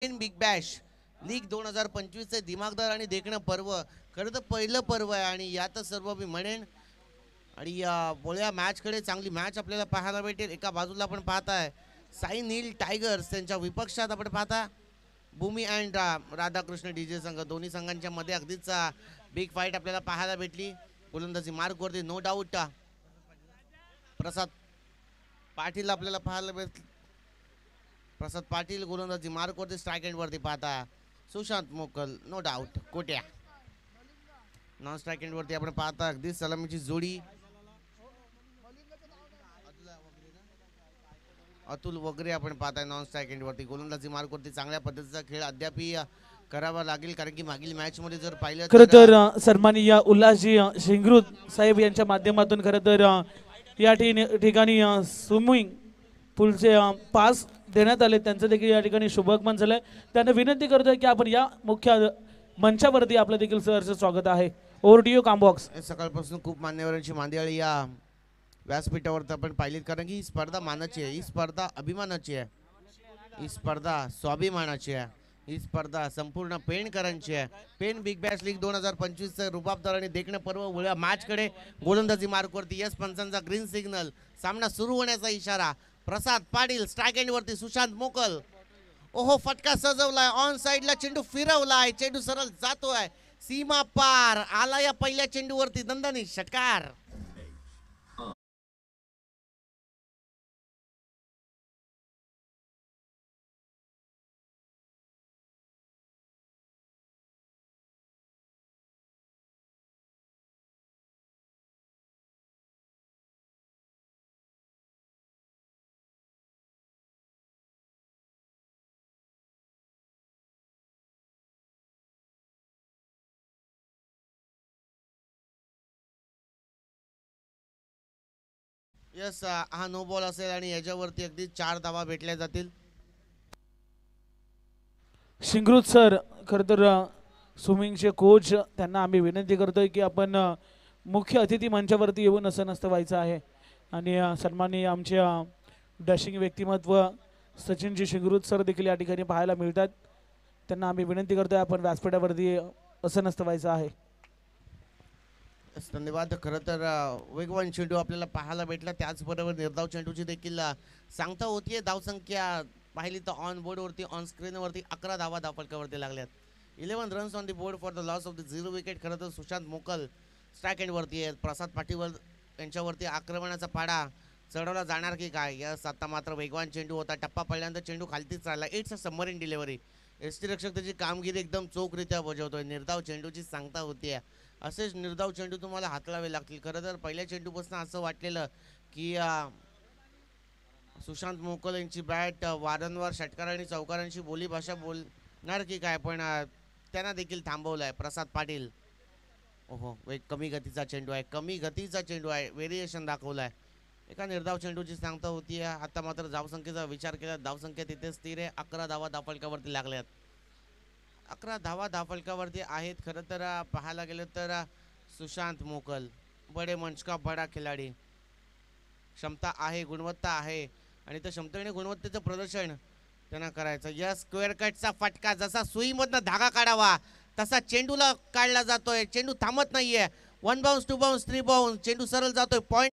In big Bash league 2025 दिमागदार आणि देखणं पर्व खरं तर पहिलं पर्व आहे आणि यातच सर्व मी म्हणेन. आणि या मॅचकडे चांगली मॅच आपल्याला पाहायला भेटेल. एका बाजूला आपण पाहताय साई नील टायगर्स, त्यांच्या विपक्षात आपण पाहता भूमी अँड राधाकृष्ण डीजे संघ. दोन्ही संघांच्या मध्ये अगदीच बिग फाईट आपल्याला पाहायला भेटली. गोलंदाजी मार्कवरती नो डाऊट प्रसाद पाटील आपल्याला पाहायला भेट. प्रसाद पाटील गोलंदाजी मार्कवरती स्ट्राईक एंड वरती पाहता सुशांत मोकल नो डाऊट कोट्या. नॉन स्ट्राईक एंड वरती आपण पाहता अगदी सलामीची जोडी अतुल वगैरे आपण पाहताय नॉन स्ट्राईक एंड वरती. गोलंदाजी मार्कवरती चांगल्या पद्धतीचा खेळ अद्याप करावा लागेल, कारण की मागील मॅच मध्ये जर पाहिलं खरं तर सन्माननीय उल्हासजी शिंगरूत साहेब यांच्या माध्यमातून खरं तर या ठिकाणी स्विमिंग पूलचे पास देण्यात आले. त्यांचं देखील या ठिकाणी शुभगमन झालंय. त्यांना विनंती करतोय की आपण या मुख्य मंचावरती आपलं देखील सहर्ष स्वागत आहे. Over to you combox. सकाळपासून खूप मान्यवरांची मांदियाळी या व्यासपीठावर आपण पाहिलीत, कारण की ही स्पर्धा मानाची आहे, ही स्पर्धा अभिमानाची आहे, ही स्पर्धा स्वाभिमानाची आहे, ही स्पर्धा संपूर्ण पेणकरांची आहे. पेण बिग बॅश लीग 2025 रुबाबदार आणि देखणं पर्व मॅचकडे गोलंदाजी मार्कवरती यस पंचांचा ग्रीन सिग्नल. सामना सुरू होण्याचा इशारा. प्रसाद पाटील स्ट्राईक एंड वरती सुशांत मोकल. ओहो, फटका सजवलाय, ऑन साइडला चेंडू फिरवलाय, चेंडू सरळ जातोय सीमा पार. आला या पहिल्या चेंडूवरती दणदणी षटकार. यस, हा नो बॉल असेल आणि याच्यावरती अगदी 4 धावा भेटल्या जातील. शिंगरूत सर खरं तर स्विमिंगचे कोच, त्यांना आम्ही विनंती करतोय की आपण मुख्य अतिथी मंचावरती येऊन असं नसतं व्हायचं आहे. आणि सन्माननीय आमचे डॅशिंग व्यक्तिमत्व सचिनजी शिंगरूत सर देखील या ठिकाणी पाहायला मिळतात. त्यांना आम्ही विनंती करतोय आपण व्यासपीठावरती असं नसतं व्हायचं आहे. धन्यवाद. खरं तर वेगवान चेंडू आपल्याला पाहायला भेटला, त्याचबरोबर निर्धाव चेंडूची देखील सांगता होतीये. धावसंख्या पाहिली तर ऑन बोर्डवरती ऑन स्क्रीनवरती 11 धावा धावफलकावरती लागल्यात. 11 runs on the board for the loss of the 0 wicket. खरं तर सुशांत मोकल स्ट्राईक एंडवरती आहे. प्रसाद पाटील यांच्यावरती आक्रमणाचा पाडा चढवला जाणार की काय. यस, आता मात्र वेगवान चेंडू होता, टप्पा पडल्यानंतर चेंडू खालतीच राहिला. It's a submarine delivery. ST रक्षक त्याची कामगिरी एकदम चोखरित्या बजावतोय. निर्धाव चेंडूची सांगता होतीये. असेच निर्धाव चेंडू तुम्हाला हाताळावे लागतील. खरं तर पहिल्या चेंडूपासून असं वाटलेलं की सुशांत मोकल यांची बॅट वारंवार षटकार आणि चौकारांची बोलीभाषा बोलणार की काय, पण त्यांना देखील थांबवलंय प्रसाद पाटील. ओहो, एक कमी गतीचा चेंडू आहे, कमी गतीचा चेंडू आहे, व्हेरिएशन दाखवलाय. एका निर्धाव चेंडूची सांगता होती. आता मात्र धावसंख्येचा विचार केला, धावसंख्या तिथे स्थिर आहे. 11 धावा धावफलकावरती लागल्यात. 11 धावा धावफलकावरती आहेत. खरं तर पाहायला गेलं तर सुशांत मोकल बडे मंच का बडा खिलाडी. क्षमता आहे, गुणवत्ता आहे आणि त्या क्षमतेने गुणवत्तेचं प्रदर्शन त्यांना करायचं. या स्क्वेअर कटचा फटका जसा सुईमधनं धागा काढावा तसा चेंडूला काढला जातोय. चेंडू थांबत नाहीये. 1 बाउन्स, 2 बाउन्स, 3 बाउन्स, चेंडू सरळ जातोय पॉइंट.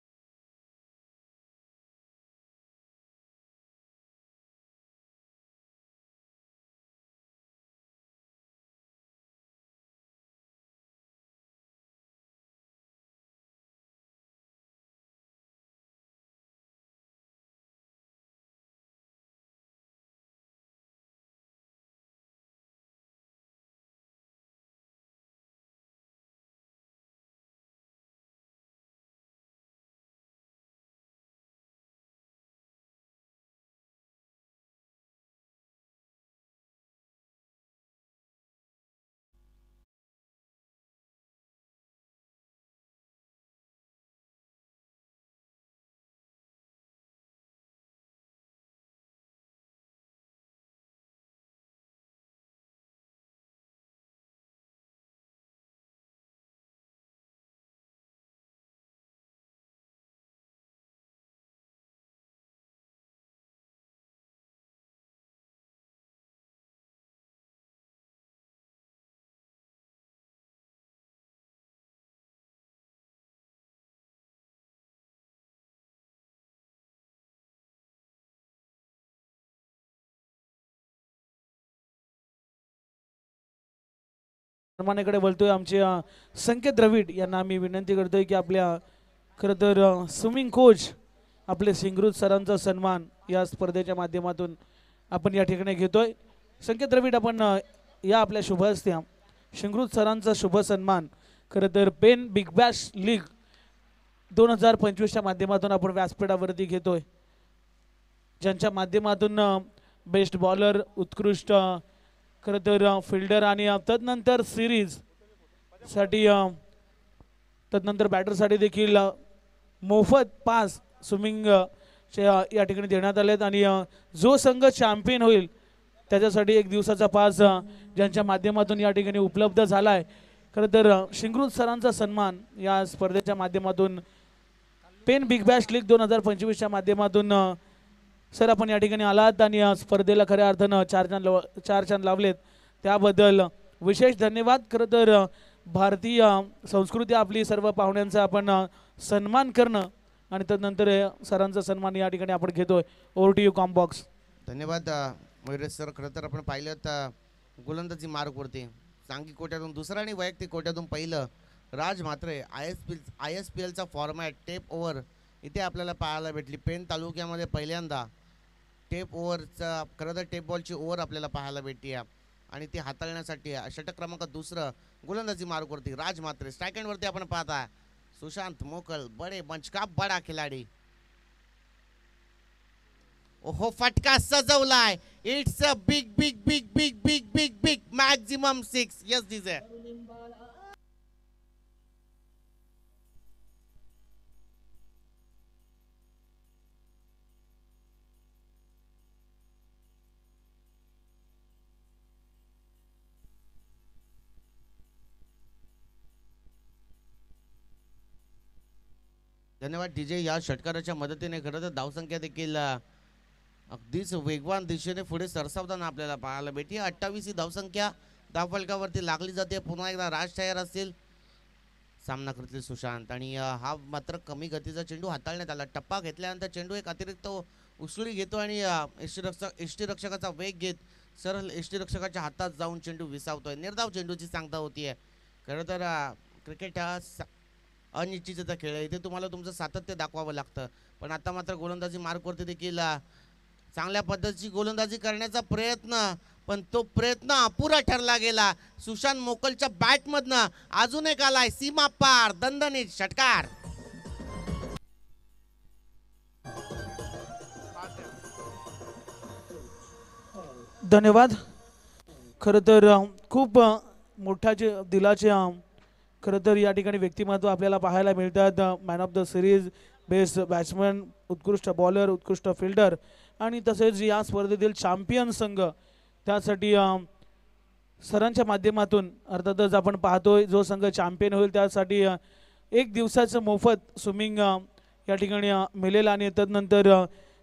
सन्मानाकडे बोलतोय आमचे संकेत द्रविड यांना आम्ही विनंती करतोय की आपल्या खरं तर स्विमिंग कोच आपले सिंगरूज सरांचा सन्मान या स्पर्धेच्या माध्यमातून आपण या ठिकाणी घेतोय. संकेत द्रविड आपण या आपल्या शुभ हस्ते सिंगरूज सरांचा शुभ सन्मान खरं तर पेन बिग बॅश लीग 2025च्या माध्यमातून आपण व्यासपीठावरती घेतोय, ज्यांच्या माध्यमातून बेस्ट बॉलर, उत्कृष्ट खरं तर फिल्डर आणि तदनंतर सिरीज साठी तदनंतर बॅटरसाठी देखील मोफत पास स्विमिंग या ठिकाणी देण्यात आलेत आणि जो संघ चॅम्पियन होईल त्याच्यासाठी 1 दिवसाचा पास ज्यांच्या माध्यमातून या ठिकाणी उपलब्ध झाला आहे. खरं तर सिंगरूज सरांचा सन्मान या स्पर्धेच्या माध्यमातून पेन बिग बॅश लीग 2025च्या माध्यमातून सर आपण या ठिकाणी आलात आणि स्पर्धेला खऱ्या अर्थानं 4 चांद लावलेत त्याबद्दल विशेष धन्यवाद. खरं तर भारतीय संस्कृती आपली सर्व पाहुण्यांचा आपण सन्मान करणं आणि त्यानंतर सरांचा सन्मान या ठिकाणी आपण घेतोय. Over to you combox. धन्यवाद मयुरेश सर. खरं तर आपण पाहिलं तर गोलंदाजी मार्कवरती सांघिक कोट्यातून दुसरं आणि वैयक्तिक कोट्यातून पहिलं Raj Mhatre. I S P एलचा फॉर्मॅट टेप ओव्हर इथे आपल्याला पाहायला भेटली. पेन तालुक्यामध्ये पहिल्यांदा टेप ओव्हरचा खरं तर टेप बॉलची ओव्हर आपल्याला पाहायला भेटली आहे आणि ती हाताळण्यासाठी षटक क्रमांक 2 गोलंदाजी मार्कवरती राज म्हात्रे. स्ट्राईक एंडवरती आपण पाहता सुशांत मोकल, बडे मंच का बडा खिलाडी. ओहो फटका सजवलाय. It's a big big big big big big big maximum 6. Yes DJ. धन्यवाद डीजे. या षटकाराच्या मदतीने खरं तर धावसंख्या देखील अगदीच वेगवान दिशेने पुढे सरसावताना आपल्याला पाहायला भेटली. 28 ही धावसंख्या धावफलकावरती लागली जाते. पुन्हा एकदा राज तयार असतील. सामना करतील सुशांत आणि हा मात्र कमी गतीचा चेंडू हाताळण्यात आला. टप्पा घेतल्यानंतर चेंडू एक अतिरिक्त उसळी घेतो आणि यष्टीरक्षकाचा वेग घेत सरळ यष्टीरक्षकाच्या हातात जाऊन चेंडू विसावतोय. निर्धाव चेंडूची सांगता होतीये. खरं तर क्रिकेट हा अनिश्चिततेचा खेळ आहे. इथे तुम्हाला तुमचं सातत्य दाखवावं लागतं. पण आता मात्र गोलंदाजी मार्कवरती देखील चांगल्या पद्धतीची गोलंदाजी करण्याचा प्रयत्न, पण तो प्रयत्न अपुरा ठरला गेला. सुशांत मोकलच्या बॅटमधनं अजून एक आलाय सीमा पार दणदणीत षटकार. धन्यवाद. खरं तर खूप मोठ्या दिलाचे खरं तर या ठिकाणी व्यक्तिमत्व आपल्याला पाहायला मिळतात. Man of the series, best batsman, उत्कृष्ट बॉलर, उत्कृष्ट फिल्डर आणि तसेच या स्पर्धेतील चॅम्पियन संघ त्यासाठी सरांच्या माध्यमातून अर्थातच आपण पाहतोय जो संघ चॅम्पियन होईल त्यासाठी 1 दिवसाचं मोफत स्विमिंग या ठिकाणी मिळेल आणि तदनंतर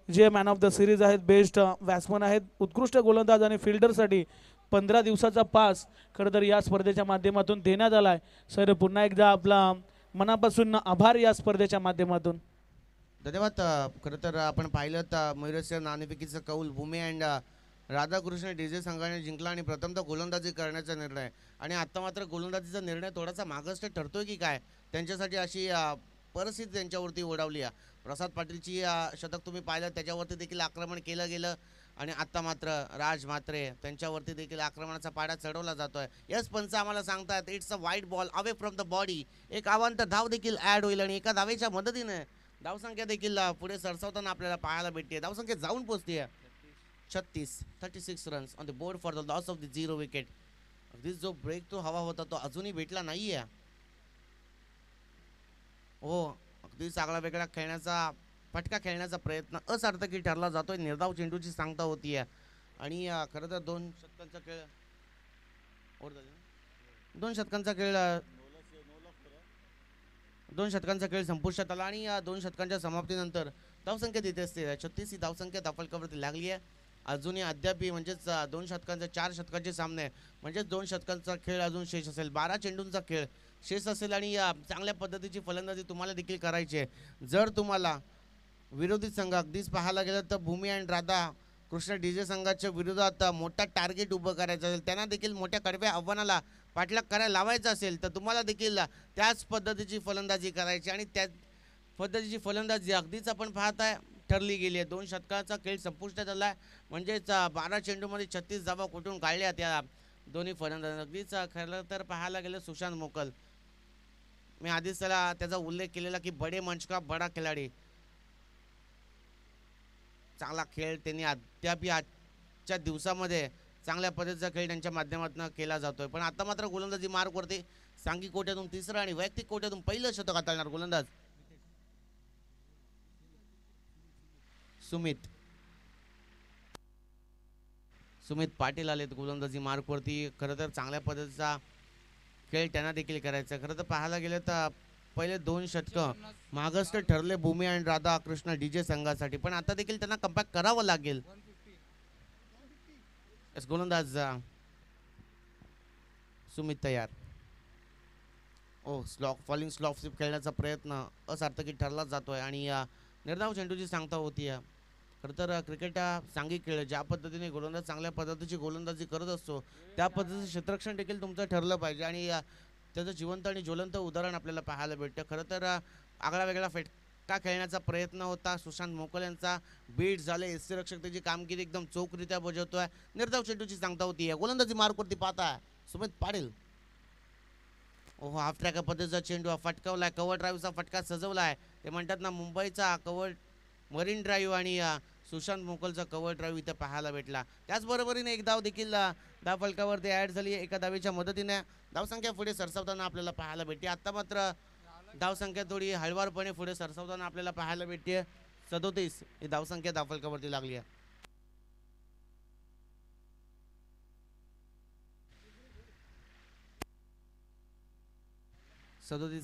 जे मॅन ऑफ द सिरीज आहेत, बेस्ट बॅट्समन आहेत, उत्कृष्ट गोलंदाज आणि फिल्डरसाठी 15 दिवसाचा पास खरं तर या स्पर्धेच्या माध्यमातून देण्यात आला आहे. सर पुन्हा एकदा आपला मनापासून आभार या स्पर्धेच्या माध्यमातून. धन्यवाद. खरं तर आपण पाहिलं तर मयुरेश नाणेफेकीचं कौल भूमी अँड राधाकृष्ण डीजे संघाने जिंकला आणि प्रथमतः गोलंदाजी करण्याचा निर्णय. आणि आता मात्र गोलंदाजीचा निर्णय थोडासा मागस्त ठरतोय की काय, त्यांच्यासाठी अशी परिस्थिती त्यांच्यावरती ओढावली आहे. प्रसाद पाटीलची शतक तुम्ही पाहिलं त्याच्यावरती देखील आक्रमण केलं गेलं आणि आता मात्र राज म्हात्रे त्यांच्यावरती देखील आक्रमणाचा पाडा चढवला जातोय. यस पंच आम्हाला सांगतात it's a wide ball away from the body. एक अवांतर धाव देखील ॲड होईल आणि एका धावेच्या मदतीने धावसंख्या देखील पुढे सरसावताना आपल्याला पाहायला भेटते. धावसंख्या जाऊन पोहोचते 36 runs on the board for the loss of the 0 wicket. अगदीच जो ब्रेक तो हवा होता तो अजूनही भेटला नाहीये. हो अगदी चांगला वेगळा खेळण्याचा फटका खेळण्याचा प्रयत्न असार्थकी ठरला जातोय. निर्धाव चेंडूची सांगता होतीये आणि खरं तर 2 षटकांचा खेळ 2 षटकांचा खेळ 2 षटकांचा खेळ संपुष्टात आला आणि 2 षटकांच्या समाप्तीनंतर धावसंख्या तिथे असते 36 ही धावसंख्या धावफलकावरती लागली आहे. अजूनही अद्यापही म्हणजेच 2 षटकांचे 4 षटकांचे सामने म्हणजेच 2 षटकांचा खेळ अजून शेष असेल. 12 चेंडूंचा खेळ शेष असेल आणि चांगल्या पद्धतीची फलंदाजी तुम्हाला देखील करायची आहे. जर तुम्हाला विरोधी संघ अगदीच पाहायला गेलं तर भूमी अँड राधा कृष्ण डीजे संघाच्या विरोधात मोठा टार्गेट उभं करायचं असेल, त्यांना देखील मोठ्या कडव्या आव्हानाला पाठलाग करायला लावायचा असेल तर तुम्हाला देखील त्याच पद्धतीची फलंदाजी करायची आणि त्याच पद्धतीची फलंदाजी अगदीच आपण पाहताय ठरली गेली आहे. 2 षटकाचा खेळ संपुष्टात आला आहे. म्हणजेच 12 चेंडूमध्ये 36 धावा कुठून काढल्या त्या दोन्ही फलंदाज. अगदीच खरं तर पाहायला गेलं सुशांत मोकल, मी आधीच त्याचा उल्लेख केलेला की बडे मंच का बडा खिलाडी. चांगला खेळ त्यांनी अद्याप आजच्या दिवसामध्ये चांगल्या पद्धतीचा खेळ त्यांच्या माध्यमातून केला जातोय. पण आता मात्र गोलंदाजी मार्कवरती सांघिक कोट्यातून तिसरं आणि वैयक्तिक कोट्यातून पहिलं शतक हाताळणार गोलंदाज सुमित पाटील आलेत गोलंदाजी मार्कवरती. खरं तर चांगल्या पद्धतीचा खेळ त्यांना देखील करायचा. खरं तर पाहायला गेलं तर पहिले 2 षटकं मागच ठरले भूमी आणि राधाकृष्ण डीजे संघासाठी, पण आता देखील त्यांना कमबॅक करावं लागेल. गोलंदाज सुमित तयार. फॉलिंग स्लॉप स्लिप खेळण्याचा प्रयत्न असार्थकी ठरला जातोय आणि निर्धाव चेंडूची सांगता होती. खरं तर क्रिकेट हा सांघिक खेळ, ज्या पद्धतीने गोलंदाज चांगल्या पद्धतीची गोलंदाजी करत असतो त्या पद्धतीचं क्षेत्ररक्षण देखील तुमचं ठरलं पाहिजे आणि त्याचं जिवंत आणि ज्वलंत उदाहरण आपल्याला पाहायला भेटतं. खरं तर आगळा वेगळा फटका खेळण्याचा प्रयत्न होता सुशांत मोकल यांचा. बीट झाले, यष्टीरक्षक त्याची कामगिरी एकदम चोखरित्या बजावतोय. निर्धाव चेंडूची सांगता होती. गोलंदाजी मार्कवरती पाहता सुमित पाटील. हाफ ट्रॅक पद्धतीचा चेंडू फटकावलाय. कव्हर ड्राईव्हचा फटका सजवलाय. ते म्हणतात ना मुंबईचा कव्हर मरीन ड्राईव्ह आणि सुशांत मोकलचा कव्हर ड्राईव्ह इथं पाहायला भेटला. त्याचबरोबरीने एक धाव देखील धाव फलकावरती ॲड झाली. एका धावेच्या मदतीने धावसंख्या पुढे सरसावताना आपल्याला पाहायला भेटते. आता मात्र धावसंख्या थोडी हळवारपणे पुढे सरसावताना आपल्याला पाहायला भेटते. 37 ही धावसंख्या धाव फलकावरती लागली आहे.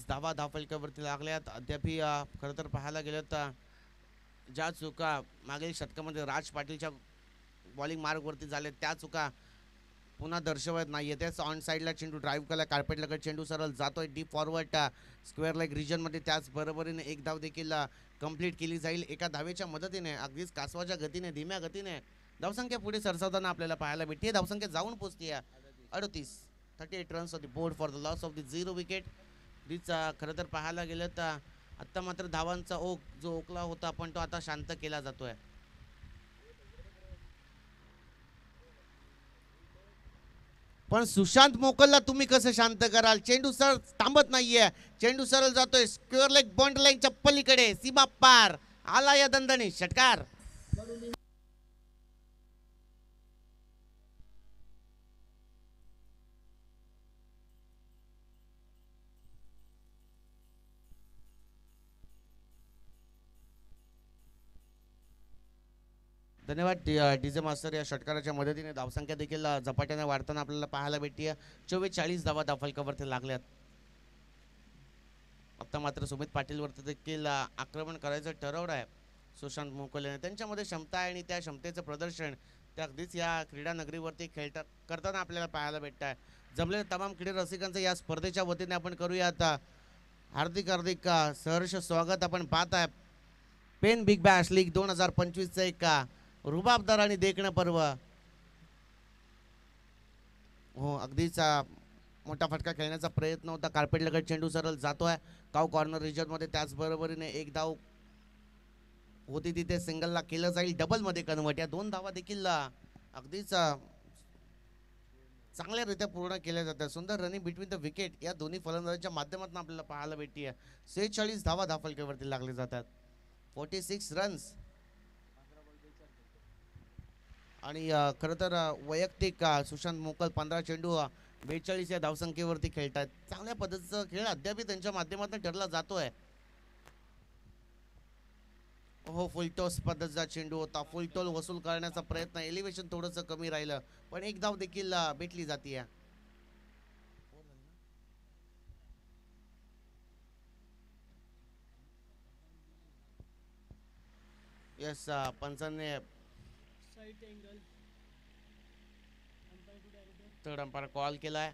धावा धाव फलकावरती लागल्यात. अद्याप खरं तर पाहायला गेलं तर ज्या चुका मागील षटकामध्ये राज पाटीलच्या बॉलिंग मार्गवरती झाल्या त्या चुका पुन्हा दर्शवत नाहीये. त्याच ऑन साईडला चेंडू ड्राईव्ह केला, कार्पेट लगत चेंडू सरळ जातोय डीप फॉरवर्ड स्क्वेअर लेग रिजनमध्ये. त्याचबरोबरीने एक धाव देखील कंप्लीट केली जाईल एका धावेच्या मदतीने. अगदीच कासवाच्या गतीने, धीम्या गतीने धावसंख्या पुढे सरसावताना आपल्याला पाहायला भेटते. धावसंख्या जाऊन पोहोचते 38 runs off the board for the loss of the 0 wicket. खरं तर पाहायला गेलं तर आत्ता मात्र धावांचा ओघ जो ओकला होता पण तो आता शांत केला जातोय. पण सुशांत मोकलला तुम्ही कसं शांत कराल? चेंडू सरळ थांबत नाहीये. चेंडू सरळ जातोय स्क्वेअर लेग बॉन्ड लाईनच्या पलीकडे, सीमा पार. आला या दंडनी षटकार. धन्यवाद डीजे मास्टर. या षटकाराच्या मदतीने धावसंख्या देखील झपाट्याने वाढताना आपल्याला पाहायला भेटते. 44 धावा धाव फलकावरती लागल्यात. आता मात्र सुमित पाटीलवरती देखील आक्रमण करायचं ठरवलं आहे सुशांत मोकलेने. त्यांच्यामध्ये क्षमता आहे आणि त्या क्षमतेचं प्रदर्शन ते अगदीच या क्रीडा नगरीवरती करताना आपल्याला पाहायला भेटत आहे. जमलेल्या तमाम क्रीडा रसिकांचं या स्पर्धेच्या वतीने आपण करूया आता हार्दिक सहर्ष स्वागत. आपण पाहत आहे पेन बिग बॅश लीग 2025चं एक रुबाबदार आणि देखणं पर्व. अगदीच मोठा फटका खेळण्याचा प्रयत्न होता. कार्पेट लगत चेंडू सरळ जातोय काव कॉर्नर रिजनमध्ये. त्याचबरोबरीने एक धाव होती तिथे सिंगलला केलं जाईल, डबलमध्ये कन्वर्ट. या 2 धावा देखील अगदीच चांगल्यारीत्या पूर्ण केल्या जातात. सुंदर रनिंग बिटवीन द विकेट या दोन्ही फलंदाजांच्या माध्यमातून आपल्याला पाहायला भेटते. 46 धावा धाव फलकावरती लागले जातात. 46 रन्स. आणि खरं तर वैयक्तिक सुशांत मोकल 15 चेंडू 42 या धावसंख्येवरती खेळतात. चांगल्या पद्धतीचा खेळ अद्याप त्यांच्या माध्यमातून ठरला जातोय. फुलटॉस पद्धतीचा चेंडू होता. फुलटॉल वसूल करण्याचा प्रयत्न, एलिव्हेशन थोडंसं कमी राहिलं पण एक धाव देखील भेटली जाते. यस पंचांनी थर्ड अंपायर कॉल केलाय.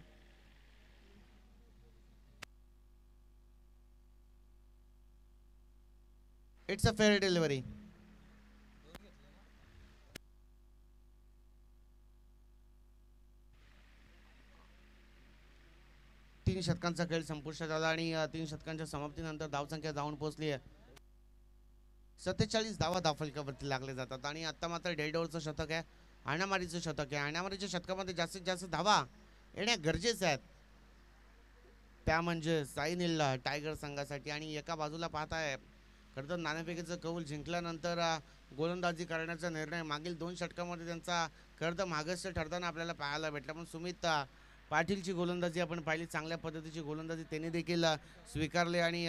It's a fair delivery. तीन षटकांचा खेळ संपुष्टात आला आणि तीन षटकांच्या समाप्तीनंतर धावसंख्या जाऊन पोहोचली आहे 47 धावा धावफलकावरती लागले जातात आणि आता मात्र डेड ओव्हरचं शतक आहे हाणामारीचं शतक आहे हाणामारीच्या शतकामध्ये जास्तीत जास्त धावा येण्या गरजेचं आहेत त्या म्हणजे साईनील टायगर संघासाठी आणि एका बाजूला पाहताय खरं तर नाणेफेकीचं कौल जिंकल्यानंतर गोलंदाजी करण्याचा निर्णय मागील 2 षटकामध्ये त्यांचा खरं तर मागस्थ ठरताना आपल्याला पाहायला भेटला पण सुमित पाटीलची गोलंदाजी आपण पाहिली चांगल्या पद्धतीची गोलंदाजी त्यांनी देखील स्वीकारली आणि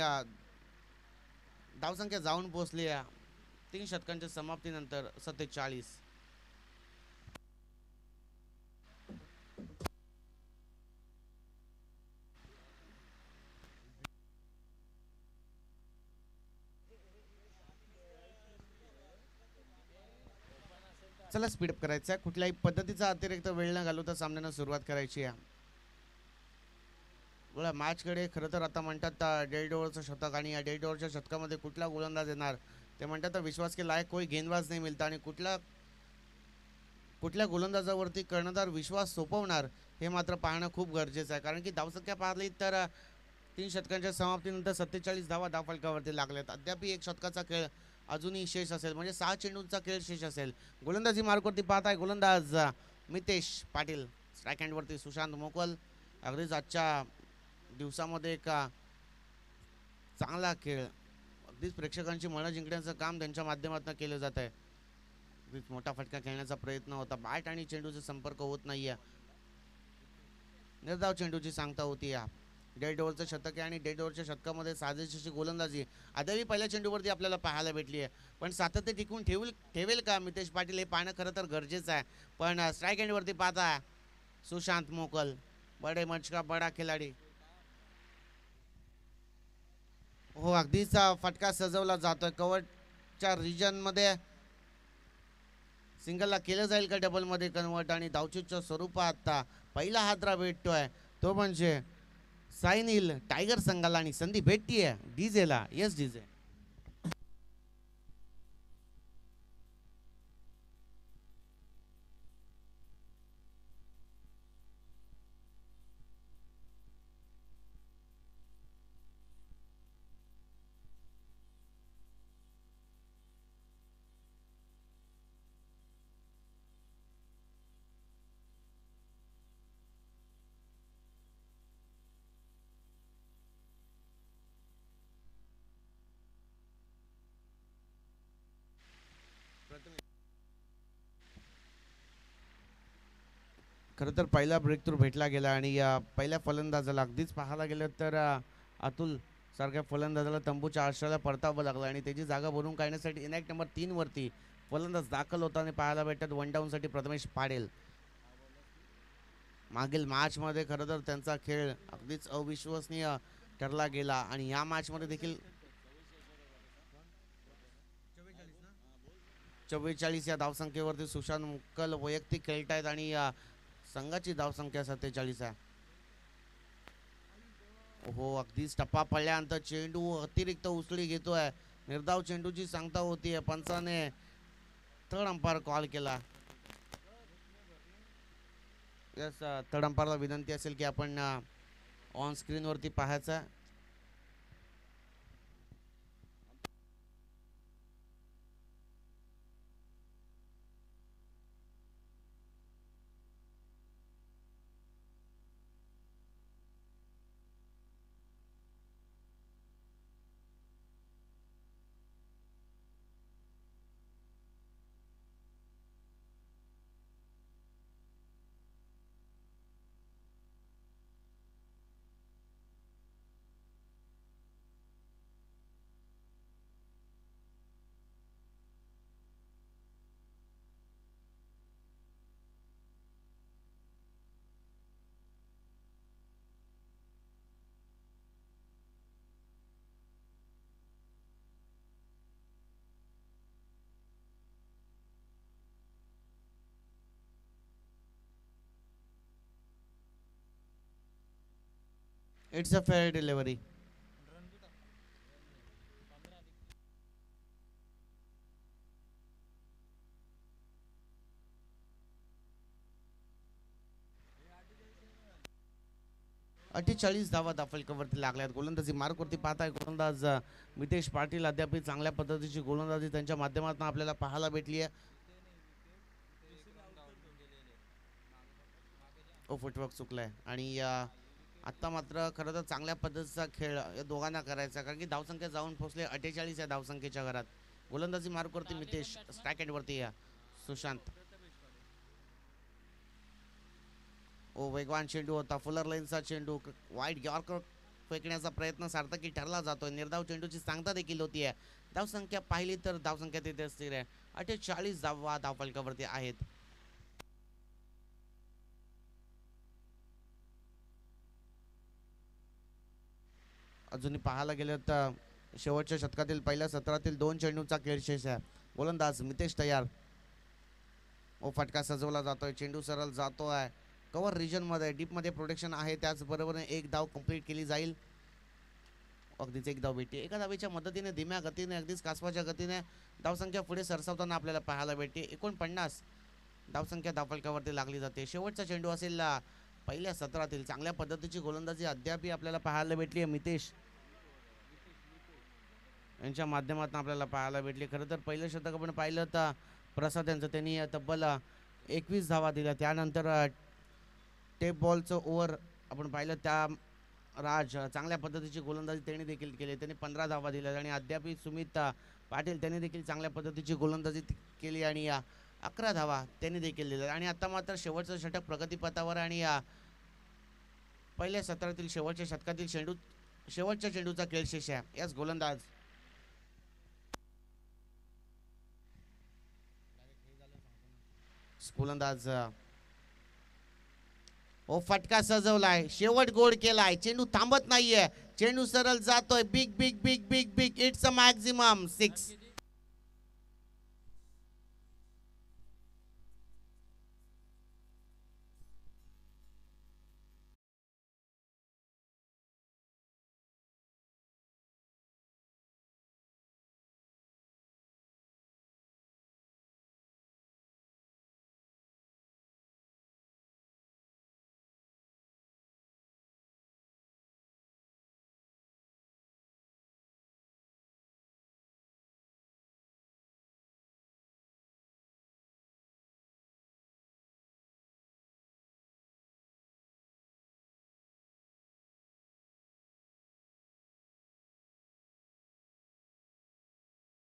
धावसंख्या जाऊन पोहोचली आहे 3 षटकांच्या समाप्तीनंतर 47. चला स्पीडअप करायचं आहे कुठल्याही पद्धतीचा अतिरिक्त वेळ न घालवता सामन्यानं सुरुवात करायची आहे बघा मॅचकडे खरं तर आता म्हणतात डेड ओव्हरचं शतक आणि या डेड ओव्हरच्या शतकामध्ये कुठला गोलंदाज येणार ते म्हणतात विश्वास के लायक कोई गेंदबाज नाही मिळता आणि कुठल्या गोलंदाजावरती कर्णधार विश्वास सोपवणार हे मात्र पाहणं खूप गरजेचं आहे कारण की धावसंख्या पाहिली तर 3 षटकांच्या समाप्तीनंतर 47 धावा धावफलकावरती लागल्यात अद्याप एक शतकाचा खेळ अजूनही शेष असेल म्हणजे 6 चेंडूंचा खेळ शेष असेल गोलंदाजी मार्गवरती पाहताय गोलंदाज मितेश पाटील स्ट्राईक हँडवरती सुशांत मोकल अगदीच आजच्या दिवसामध्ये एक चांगला खेळ अगदीच प्रेक्षकांची मनं जिंकण्याचं काम त्यांच्या माध्यमातून केलं जात आहे अगदीच मोठा फटका खेळण्याचा प्रयत्न होता बॅट आणि चेंडूचा संपर्क होत नाहीये निर्धाव चेंडूची सांगता होती या डेड ओव्हरचं शतक आहे आणि डेड ओव्हरच्या शतकामध्ये साजेशी गोलंदाजी आधीही पहिल्या चेंडूवरती आपल्याला पाहायला भेटली आहे पण सातत्य टिकून ठेवेल का मितेश पाटील हे पाहणं खरं तर गरजेचं आहे पण स्ट्राईक हँडवरती पाहता सुशांत मोकल बडे मंच का बडा खिलाडी हो अगदीच फटका सजवला जातोय कव्हरच्या रिजनमध्ये सिंगलला केलं जाईल का डबलमध्ये कन्वर्ट आणि धावचूच्या स्वरूपात पहिला हादरा भेटतोय तो म्हणजे साईनील टायगर संघाला आणि संधी भेटतीये डीजेला येस डीजे खरं तर पहिला ब्रेक थ्रू भेटला गेला आणि पहिल्या फलंदाजाला अगदीच पाहायला गेलं तर अतुल सारख्या फलंदाजाला तंबूच्या आश्रयाला परतावं लागलं आणि त्याची जागा भरून काढण्यासाठी इनॅक्ट नंबर 3 वरती फलंदाज दाखल होता आणि पाहायला भेटत वन डाऊनसाठी प्रथमेश पाडेल मागील मॅचमध्ये खरं तर त्यांचा खेळ अगदीच अविश्वसनीय ठरला गेला आणि या मॅचमध्ये देखील 44 या धावसंख्येवरती सुशांत मुक्कल वैयक्तिक खेळतायत आणि संघाची धावसंख्या 47 आहे हो अगदीच टप्पा पडल्यानंतर चेंडू अतिरिक्त उसळी घेतोय निर्धाव चेंडूची सांगता होतीये पंचाने थर्ड अंपायर कॉल केला यस थर्ड अंपायरला विनंती असेल की आपण ऑन स्क्रीनवरती पाहायचं इट्स अ फेअर डिलिव्हरी 48 धावा फलकावरती लागल्यात. गोलंदाजी मार्कवरती पाहताय गोलंदाज मितेश पाटील अद्याप चांगल्या पद्धतीची गोलंदाजी त्यांच्या माध्यमातून आपल्याला पाहायला भेटली आहे. फुटवर्क चुकलाय आणि आत्ता मात्र खरं तर चांगल्या पद्धतीचा खेळ या दोघांना करायचा, कारण की धावसंख्या जाऊन पोहोचले 48 या धावसंख्येच्या घरात. गोलंदाजी मार्कवरती मितेश, स्ट्राईक एंडवरती या सुशांत. वेगवान चेंडू होता, फुलर लाईनचा चेंडू, वाईट यॉर्कर फेकण्याचा प्रयत्न सार्थकी ठरला जातोय. निर्धाव चेंडूची सांगता देखील होती आहे. धावसंख्या पाहिली तर धावसंख्या तिथे स्थिर आहे. 48 धावा धावफलकावरती आहेत. अजूनही पाहायला गेलं तर शेवटच्या शतकातील पहिल्या सत्रातील 2 चेंडूचा खेळ शेष आहे. गोलंदाज मितेश तयार. फटका सजवला जातोय, चेंडू सरळ जातोय कव्हर रिजन मध्ये, डीप मध्ये प्रोटेक्शन आहे. त्याचबरोबर एक धाव कंप्लीट केली जाईल. अगदीच एक धाव भेटते. एका धावेच्या मदतीने धीम्या गतीने, अगदीच कासवाच्या गतीने धावसंख्या पुढे सरसावताना आपल्याला पाहायला भेटते. 49 धावसंख्या धावफलकावरती लागली जाते. शेवटचा चेंडू असेल पहिल्या सत्रातील. चांगल्या पद्धतीची गोलंदाजी अद्याप आपल्याला पाहायला भेटली आहे. मितेश यांच्या माध्यमातून आपल्याला पाहायला भेटली. खरं तर पहिलं शतक आपण पाहिलं तर प्रसाद यांचं, त्यांनी तब्बल 21 धावा दिल्या. त्यानंतर टेप बॉलचं ओव्हर आपण पाहिलं, त्या राज चांगल्या पद्धतीची गोलंदाजी त्यांनी देखील केली. त्यांनी 15 धावा दिल्या आणि अद्याप सुमित पाटील त्यांनी देखील चांगल्या पद्धतीची गोलंदाजी केली आणि 11 धावा त्यांनी देखील दिल्या. आणि आता मात्र शेवटचं षटक प्रगतीपथावर आणि पहिल्या सत्रातील शेवटच्या षटकातील शेवटच्या चेंडूचा खेळ शेष आहे. याच गोलंदाज फटका सजवलाय, शेवट गोड केलाय, चेंडू थांबत नाहीये, चेंडू सरळ जातोय. Big big big big big, it's a maximum 6.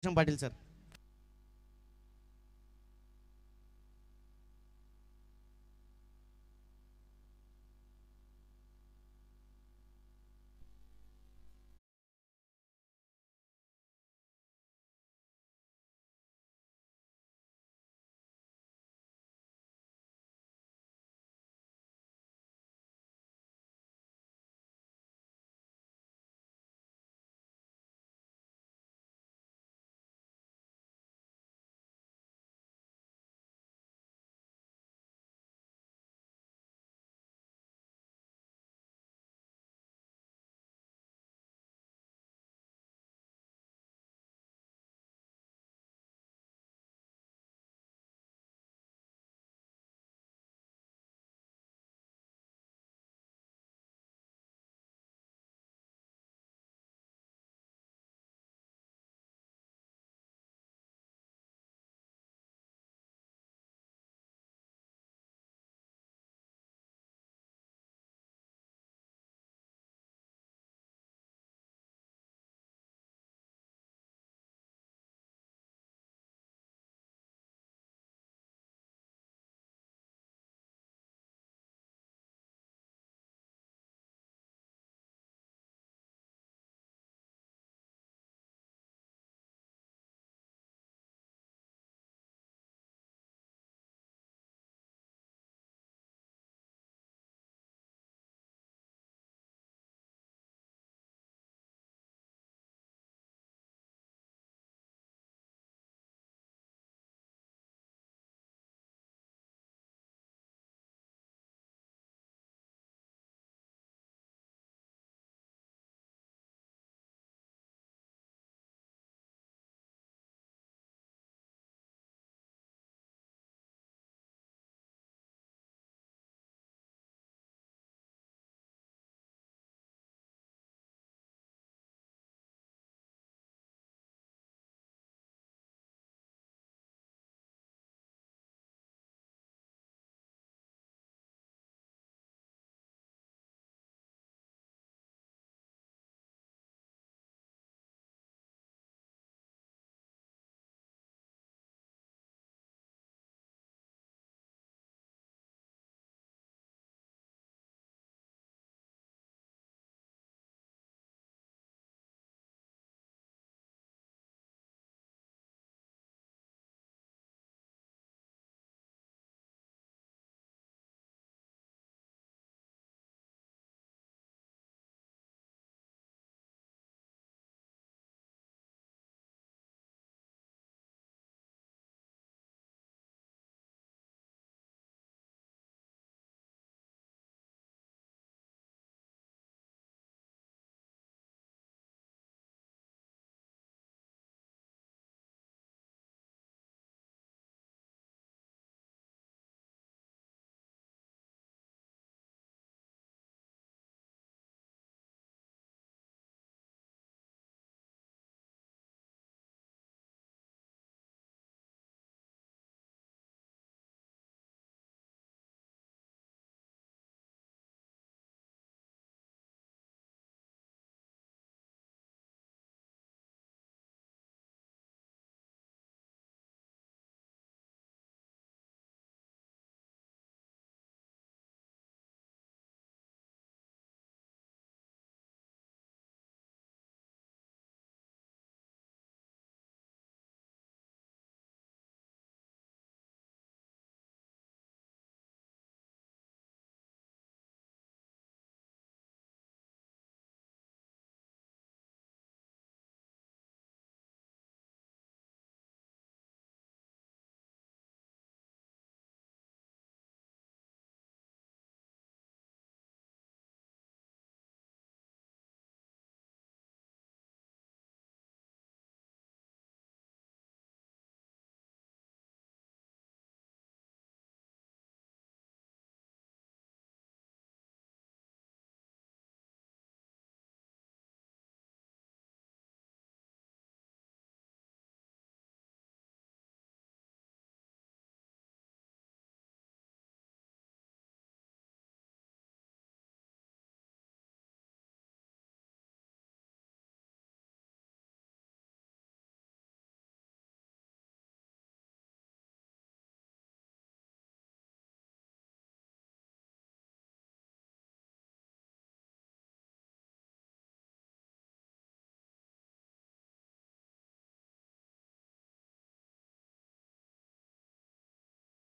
Patil sir.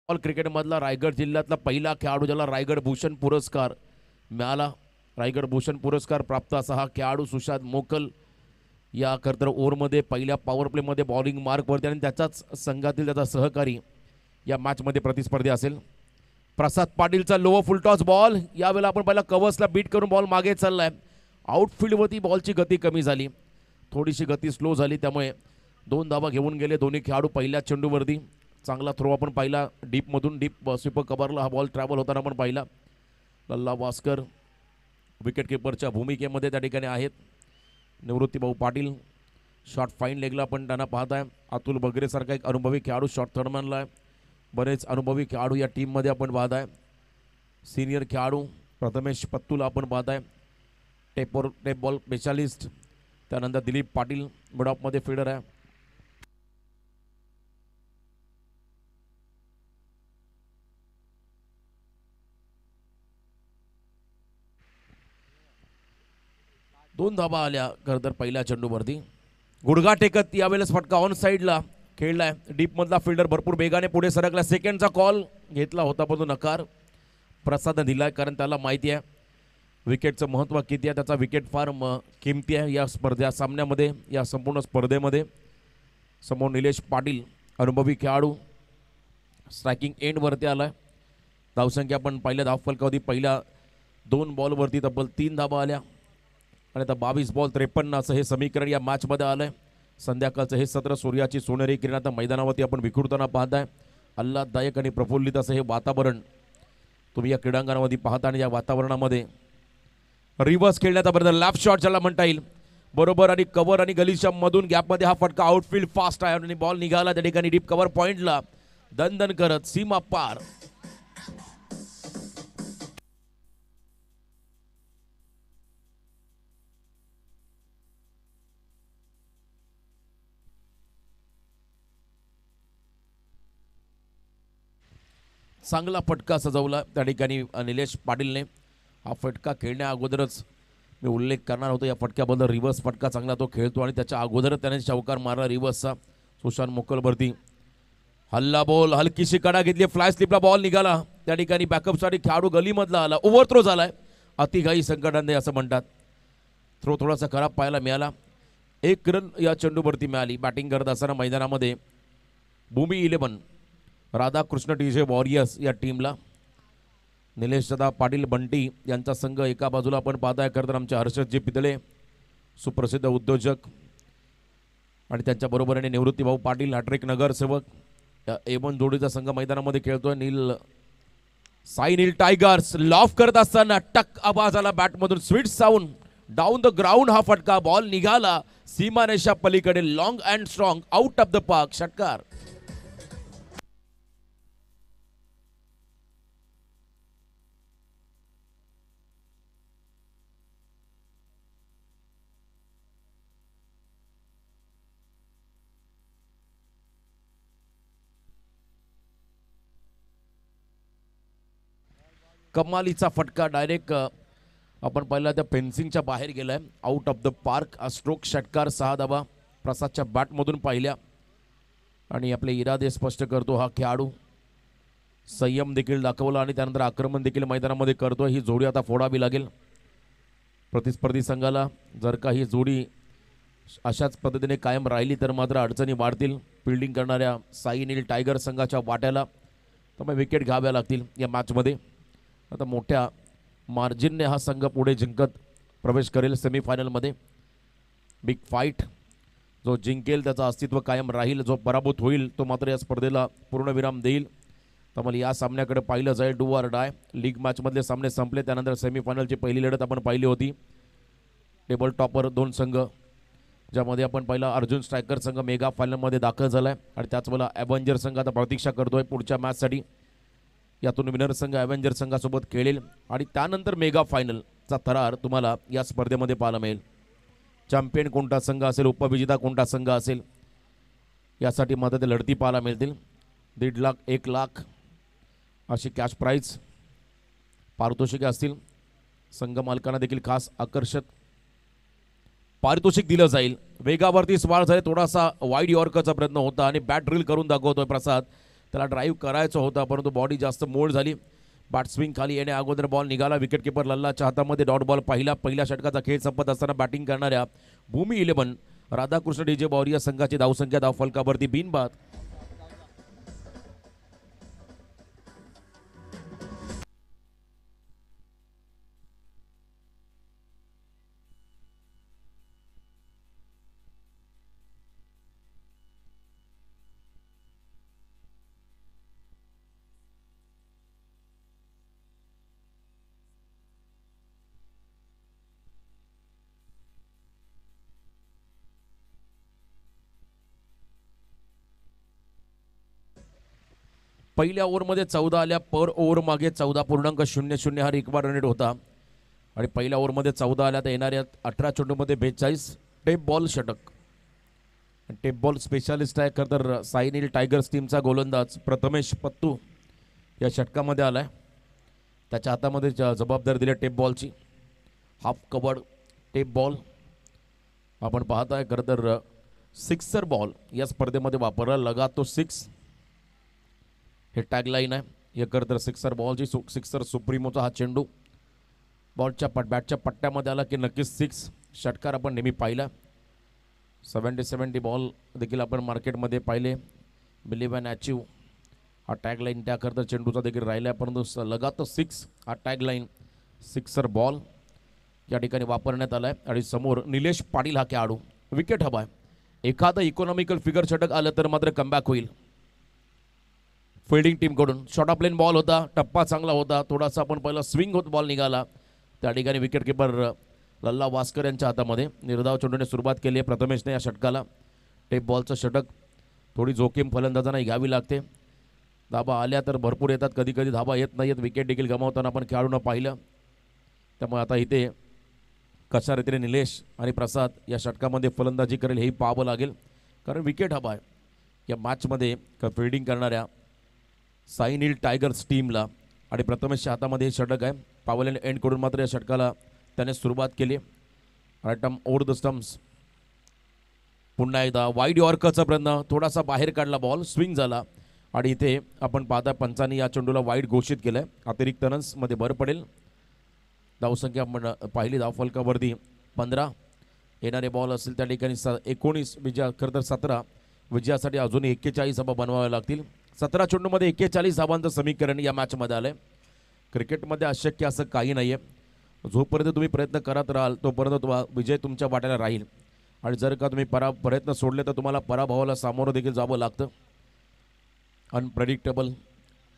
All क्रिकेटमधला रायगड जिल्ह्यातला पहिला खेळाडू ज्याला रायगड भूषण पुरस्कार मिळाला. रायगड भूषण पुरस्कार प्राप्त असा हा खेळाडू सुशांत मोकल या खरं तर ओव्हरमध्ये पहिल्या पॉवर प्लेमध्ये बॉलिंग मार्कवरती आणि त्याचाच संघातील त्याचा सहकारी या मॅचमध्ये प्रतिस्पर्धी असेल. प्रसाद पाटीलचा लोअर फुलटॉस बॉल, यावेळेला आपण पहिला कव्हर्सला बीट करून बॉल मागे चाललाय. आउटफील्डवरती बॉलची गती कमी झाली, थोडीशी गती स्लो झाली, त्यामुळे 2 धावा घेऊन गेले दोन्ही खेळाडू पहिल्या चेंडूवरती. चांगला थ्रो आपण पाहिला डीपमधून, डीप स्वीपर कव्हरला हा बॉल ट्रॅव्हल होताना आपण पाहिला. लल्ला वास्कर विकेटकीपरच्या भूमिकेमध्ये त्या ठिकाणी आहेत. निवृत्ती भाऊ पाटील शॉट फाईन लेगला पण त्यांना पाहत आहे. अतुल बगरेसारखा एक अनुभवी खेळाडू शॉट थर्डमॅनला आहे. बरेच अनुभवी खेळाडू या टीममध्ये आपण पाहत आहे. सिनियर खेळाडू प्रथमेश पत्तूला आपण पाहत आहे, टेप बॉल स्पेशालिस्ट. त्यानंतर दिलीप पाटील मिडऑफमध्ये फील्डर आहे. दोन धाबा आल्या खरं तर पहिल्या चेंडूवरती. गुडघा टेकत यावेळेस फटका ऑन साईडला खेळलाय. डीपमधला फिल्डर भरपूर वेगाने पुढे सरकला. सेकंडचा कॉल घेतला होता पण तो नकार प्रसाद दिलाय, कारण त्याला माहिती आहे विकेटचं महत्त्व किती आहे. त्याचा विकेट फार किमती आहे या सामन्यामध्ये, या संपूर्ण स्पर्धेमध्ये. समोर निलेश पाटील अनुभवी खेळाडू स्ट्रायकिंग एंडवरती आलाय. धावसंख्या आपण पहिल्या धावफलकावधी पहिल्या 2 बॉलवरती तब्बल 3 धाबा आल्या आणि आता 22 बॉल 53 असं हे समीकरण या मॅचमध्ये आलंय. संध्याकाळचं हे सत्र सूर्याची सोनेरी किरणात मैदानावरती आपण विखुरताना पाहताय. आल्हाददायक आणि प्रफुल्लित असं हे वातावरण तुम्ही या क्रीडांगणामध्ये पाहता आणि या वातावरणामध्ये रिव्हर्स खेळण्याचा बरोबर लॅफ्ट शॉट ज्याला म्हणता येईल बरोबर आणि कव्हर आणि गलीच्या मधून गॅपमध्ये हा फटका आउटफील्ड फास्ट आहे आणि बॉल निघाला त्या ठिकाणी डीप कव्हर पॉइंटला दणदण करत सीमा पार. चांगला फटका सजवला त्या ठिकाणी निलेश पाटीलने. हा फटका खेळण्या अगोदरच मी उल्लेख करणार होतो या फटक्याबद्दल. रिव्हर्स फटका चांगला तो खेळतो आणि त्याच्या अगोदरच त्याने चौकार मारला रिव्हर्सचा. सुशांत मोकलवरती हल्ला बॉल, हलकीशी कडा घेतली, फ्लाय स्लिपला बॉल निघाला. त्या ठिकाणी बॅकअपसाठी खेळाडू गलीमधला आला, ओव्हर थ्रो झालाय. अतिघाई संकटांनी असं म्हणतात. थ्रो थोडासा खराब पाहायला मिळाला. 1 रन या चेंडूवरती मिळाली. बॅटिंग करत असताना मैदानामध्ये भूमी 11 राधाकृष्ण टीजे वॉरियर्स या टीमला निलेश दादा पाटील बंटी यांचा संघ एका बाजूला आपण पाहताय. खरं तर आमचे हर्षदजी पितळे सुप्रसिद्ध उद्योजक आणि त्यांच्या बरोबरीने निवृत्ती भाऊ पाटील हॅट्रिक नगरसेवक या A1 जोडीचा संघ मैदानामध्ये खेळतोय. साई नील टायगर्स लॉफ करत असताना टक आवाज आला बॅटमधून, sweet sound down the ground. हा फटका बॉल निघाला सीमारेषा पलीकडे, long and strong out of the park, षटकार. कमालीचा फटका डायरेक्ट आपण पाहिला त्या फेन्सिंगच्या बाहेर गेलाय, out of the park. Stroke षटकार 6 धाबा प्रसादच्या बॅटमधून पाहिल्या आणि आपले इरादे स्पष्ट करतो हा खेळाडू. संयम देखील दाखवला आणि त्यानंतर आक्रमण देखील मैदानामध्ये करतो. ही जोडी आता फोडावी लागेल प्रतिस्पर्धी संघाला. जर का ही जोडी अशाच पद्धतीने कायम राहिली तर मात्र अडचणी वाढतील फिल्डिंग करणाऱ्या साई नील टायगर संघाच्या वाट्याला. त्यामुळे विकेट घ्याव्या लागतील या मॅचमध्ये. आता मोठ्या मार्जिनने हा संघ पुढे जिंकत प्रवेश करेल सेमीफायनलमध्ये. बिग फाईट, जो जिंकेल त्याचं अस्तित्व कायम राहील, जो पराभूत होईल तो मात्र या स्पर्धेला पूर्णविराम देईल. त्यामुळे या सामन्याकडे पाहिलं जाईल डू ऑर डाय. लीग मॅचमधले सामने संपले, त्यानंतर सेमीफायनलची पहिली लढत आपण पाहिली होती. टेबल टॉपर 2 संघ, ज्यामध्ये आपण पहिला अर्जुन स्ट्रायकर संघ मेगा फायनलमध्ये दाखल झाला आहे आणि त्याचवेळेला ॲव्हेंजर संघ आता प्रतीक्षा करतोय पुढच्या मॅचसाठी. यातून विनर संघ ॲव्हेंजर संघासोबत खेळेल आणि त्यानंतर मेगा फायनलचा थरार तुम्हाला या स्पर्धेमध्ये पाहायला मिळेल. चॅम्पियन कोणता संघ असेल, उपविजेता कोणता संघ असेल, यासाठी मात्र ते लढती पाहायला मिळतील. 1.5 लाख 1 लाख अशी कॅश प्राईज पारितोषिके असतील. संघ मालकांना देखील खास आकर्षक पारितोषिक दिलं जाईल. वेगावरती स्वार झाले, थोडासा वाईड यॉर्करचा प्रयत्न होता आणि बॅट ड्रिल करून दाखवतोय प्रसाद. त्याला ड्राईव्ह करायचं होता, परंतु बॉडी जास्त मोड झाली. बॅट स्विंग खाली येण्या अगोदर बॉल निघाला. विकेट किपर लल्लाच्या हातामध्ये डॉट बॉल. पहिल्या षटकाचा खेळ संपत असताना बॅटिंग करणाऱ्या भूमी 11 राधाकृष्ण डीजे वॉरियर संघाची धावसंख्या धावफलकावरती बिनबाद. पहिल्या ओव्हरमध्ये 14 आल्या. पर ओव्हर मागे 14.00 हा रिक्वायर्ड रन रेट होता. आणि पहिल्या ओव्हरमध्ये 14 आल्या तर येणाऱ्या 18 चेंडूमध्ये 42. टेप बॉल षटक. टेप बॉल स्पेशालिस्ट आहे खरं तर सायनील टायगर्स टीमचा गोलंदाज प्रथमेश पत्तू या षटकामध्ये आलाय. त्याच्या हातामध्ये जबाबदारी दिली टेप बॉलची. हाफ कवर्ड टेप बॉल आपण पाहताय. खरं तर सिक्सर बॉल या स्पर्धेमध्ये वापरला. लगातो 6 हे टॅगलाईन आहे. हे खरं तर सिक्सर बॉलची सिक्सर सुप्रीमोचा हा चेंडू बॉलच्या बॅटच्या पट्ट्यामध्ये आला की नक्कीच 6 षटकार आपण नेहमी पाहिला. 70-70 बॉल देखील आपण मार्केटमध्ये पाहिले. बिलीव्ह अँड अचीव हा टॅगलाईन त्याकरता चेंडूचा देखील राहिला आहे. परंतु लगातो 6 हा टॅगलाईन सिक्सर बॉल या ठिकाणी वापरण्यात आला आहे. आणि समोर निलेश पाटील हा खेळाडू. विकेट हवा आहे. एखादं इकॉनॉमिकल फिगर षटक आलं तर मात्र कमबॅक होईल फिल्डिंग टीमकडून. शॉर्ट ऑफ लेन बॉल होता. टप्पा चांगला होता. थोडासा आपण पहिला स्विंग होत बॉल निघाला. त्या ठिकाणी विकेट किपर लल्ला वास्कर यांच्या हातामध्ये. निर्धाव चेंडूने सुरुवात केली आहे प्रथमेशने या षटकाला. टेप बॉलचं षटक. थोडी जोखीम फलंदाजांना घ्यावी लागते. धाबा आल्या तर भरपूर येतात. कधी कधी धाबा येत नाही आहेत. विकेट देखील गमावताना आपण खेळाडूंना पाहिलं. त्यामुळे आता इथे कशा रीतीने निलेश आणि प्रसाद या षटकामध्ये फलंदाजी करेल हेही पाहावं लागेल. कारण विकेट हवा आहे या मॅचमध्ये फिल्डिंग करणाऱ्या सायनील टायगर्स टीमला. आणि प्रथमेशच्या हातामध्ये हे षटक आहे. पावल अँड एंड कडून मात्र या षटकाला त्याने सुरुवात केली. Right arm over the stumps. पुन्हा एकदा वाईड यॉर्करचा प्रयत्न. थोडासा बाहेर काढला बॉल. स्विंग झाला. आणि इथे आपण पाहता पंचांनी या चेंडूला वाईड घोषित केलं आहे. अतिरिक्त रन्समध्ये भर पडेल. धावसंख्या आपण पाहिली धावफलकावरती 15. येणारे बॉल असेल त्या ठिकाणी 19 विजय. खरं तर 17 विजयासाठी अजूनही 41 धावा बनवाव्या लागतील. 17 चेंडूमध्ये 41 धावांचं समीकरण या मॅचमध्ये आलं आहे. क्रिकेटमध्ये अशक्य असं काही नाही आहे. जोपर्यंत तुम्ही प्रयत्न करत राहाल तोपर्यंत विजय तुमच्या वाट्याला राहील. आणि जर का तुम्ही प्रयत्न सोडले तर तुम्हाला पराभवाला सामोरं देखील जावं लागतं. अनप्रेडिक्टेबल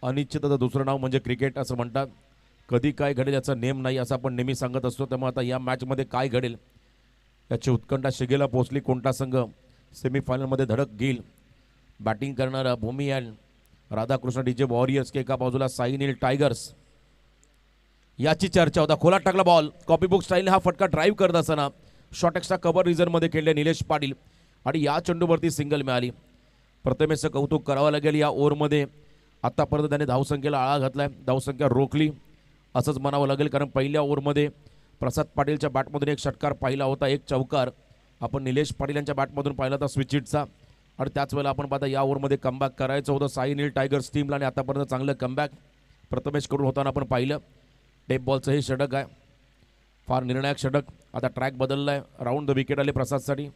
अनिश्चितता दुसरं नाव म्हणजे क्रिकेट असं म्हणतात. कधी काय घडेल याचा नेम नाही असं आपण नेहमी सांगत असतो. त्यामुळे आता या मॅचमध्ये काय घडेल याची उत्कंठा शिगेला पोहोचली. कोणता संघ सेमीफायनलमध्ये धडक घेईल. बॅटिंग करणारा भूमी अँड राधाकृष्ण डीजे वॉरियर्स के एका बाजूला सायनील टायगर्स याची चर्चा होता. खोलात टाकला बॉल. कॉपीबुक स्टाईलने हा फटका ड्राईव्ह करत असताना शॉर्ट एक्स्ट्रा कव्हर रिझनमध्ये खेळले निलेश पाटील. आणि या चेंडूवरती सिंगल मिळाली. प्रथमेशचं कौतुक करावं लागेल. या ओव्हरमध्ये आतापर्यंत त्याने धावसंख्येला आळा घातलाय. धावसंख्या रोखली असंच म्हणावं लागेल. कारण पहिल्या ओव्हरमध्ये प्रसाद पाटीलच्या बॅटमधून एक षटकार पाहिला होता. एक चौकार आपण निलेश पाटील यांच्या बॅटमधून पाहिला होता स्विच हिटचा. आणि त्याच वेळेला आपण पाहता या ओव्हरमध्ये कमबॅक करायचं होतं सायनील टायगर्स टीमला. आणि आतापर्यंत चांगलं कमबॅक प्रथमेश करून होताना आपण पाहिलं. टेप बॉलचं हे षटक आहे. फार निर्णायक षटक. आता ट्रॅक बदलला आहे. राऊंड द विकेट आले प्रसादसाठी.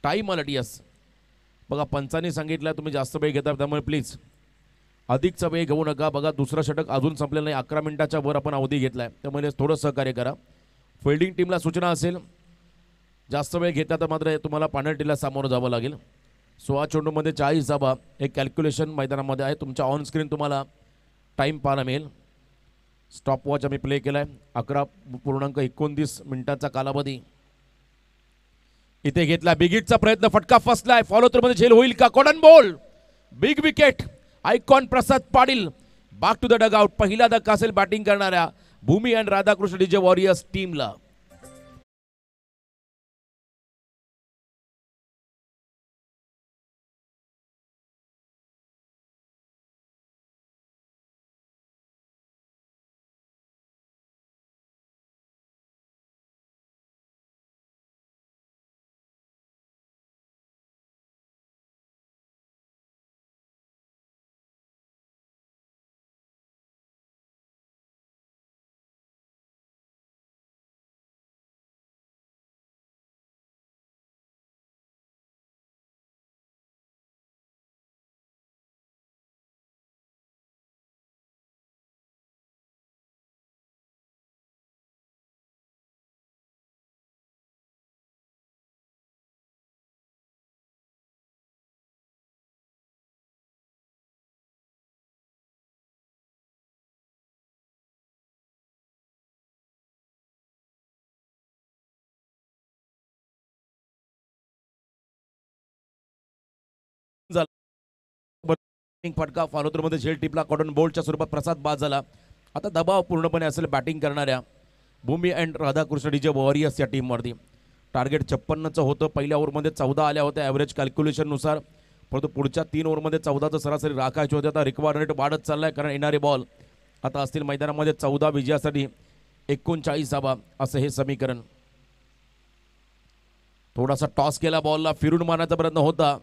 टाईम आला यस. बघा पंचांनी सांगितलं तुम्ही जास्त वेळ घेता त्यामुळे प्लीज अधिकचा वेळ घेऊ नका. बघा दुसरं षटक अजून संपलेलं नाही. 11 मिनिटाच्या वर आपण अवधी घेतला आहे. त्यामुळे थोडं सहकार्य करा. फिल्डिंग टीमला सूचना असेल जास्त वेळ घेतला तर मात्र तुम्हाला पेनल्टीला सामोरं जावं लागेल. 16 चेंडूमध्ये 40 धावा एक कॅल्क्युलेशन मैदानामध्ये आहे. तुमच्या ऑन स्क्रीन तुम्हाला टाईम पाहायला मिळेल. स्टॉप वॉच आम्ही प्ले केला आहे. 11.29 मिनिटाचा कालावधी इथे घेतला. बिग हिटचा प्रयत्न. फटका फसलाय. फॉलो थ्रू मध्ये झेल होईल का? Caught and bowled. Big wicket. Icon Prasad Patil back to the dugout. पहिला धक्का असेल बॅटिंग करणाऱ्या Bhumi and Radhakrishna DJ warriors टीमला. फटका फॉलोथ्रूमध्ये झेल टिपला कॉटन बोल्टच्या स्वरूपात प्रसाद बाद झाला. आता दबाव पूर्णपणे असेल बॅटिंग करणाऱ्या Bhumi and Radhakrishna DJ warriors या टीमवरती. टार्गेट 56चं होतं. पहिल्या ओव्हरमध्ये 14 आल्या होत्या ॲव्हरेज कॅल्क्युलेशननुसार, परंतु पुढच्या 3 ओव्हरमध्ये 14चं सरासरी राखायचे होते. आता रिक्वायर्ड रेट वाढत चालला आहे, कारण येणारे बॉल आता असतील मैदानामध्ये 14 विजयासाठी 39 धावा असं हे समीकरण. थोडासा टॉस केला बॉलला, फिरून मारण्याचा प्रयत्न होता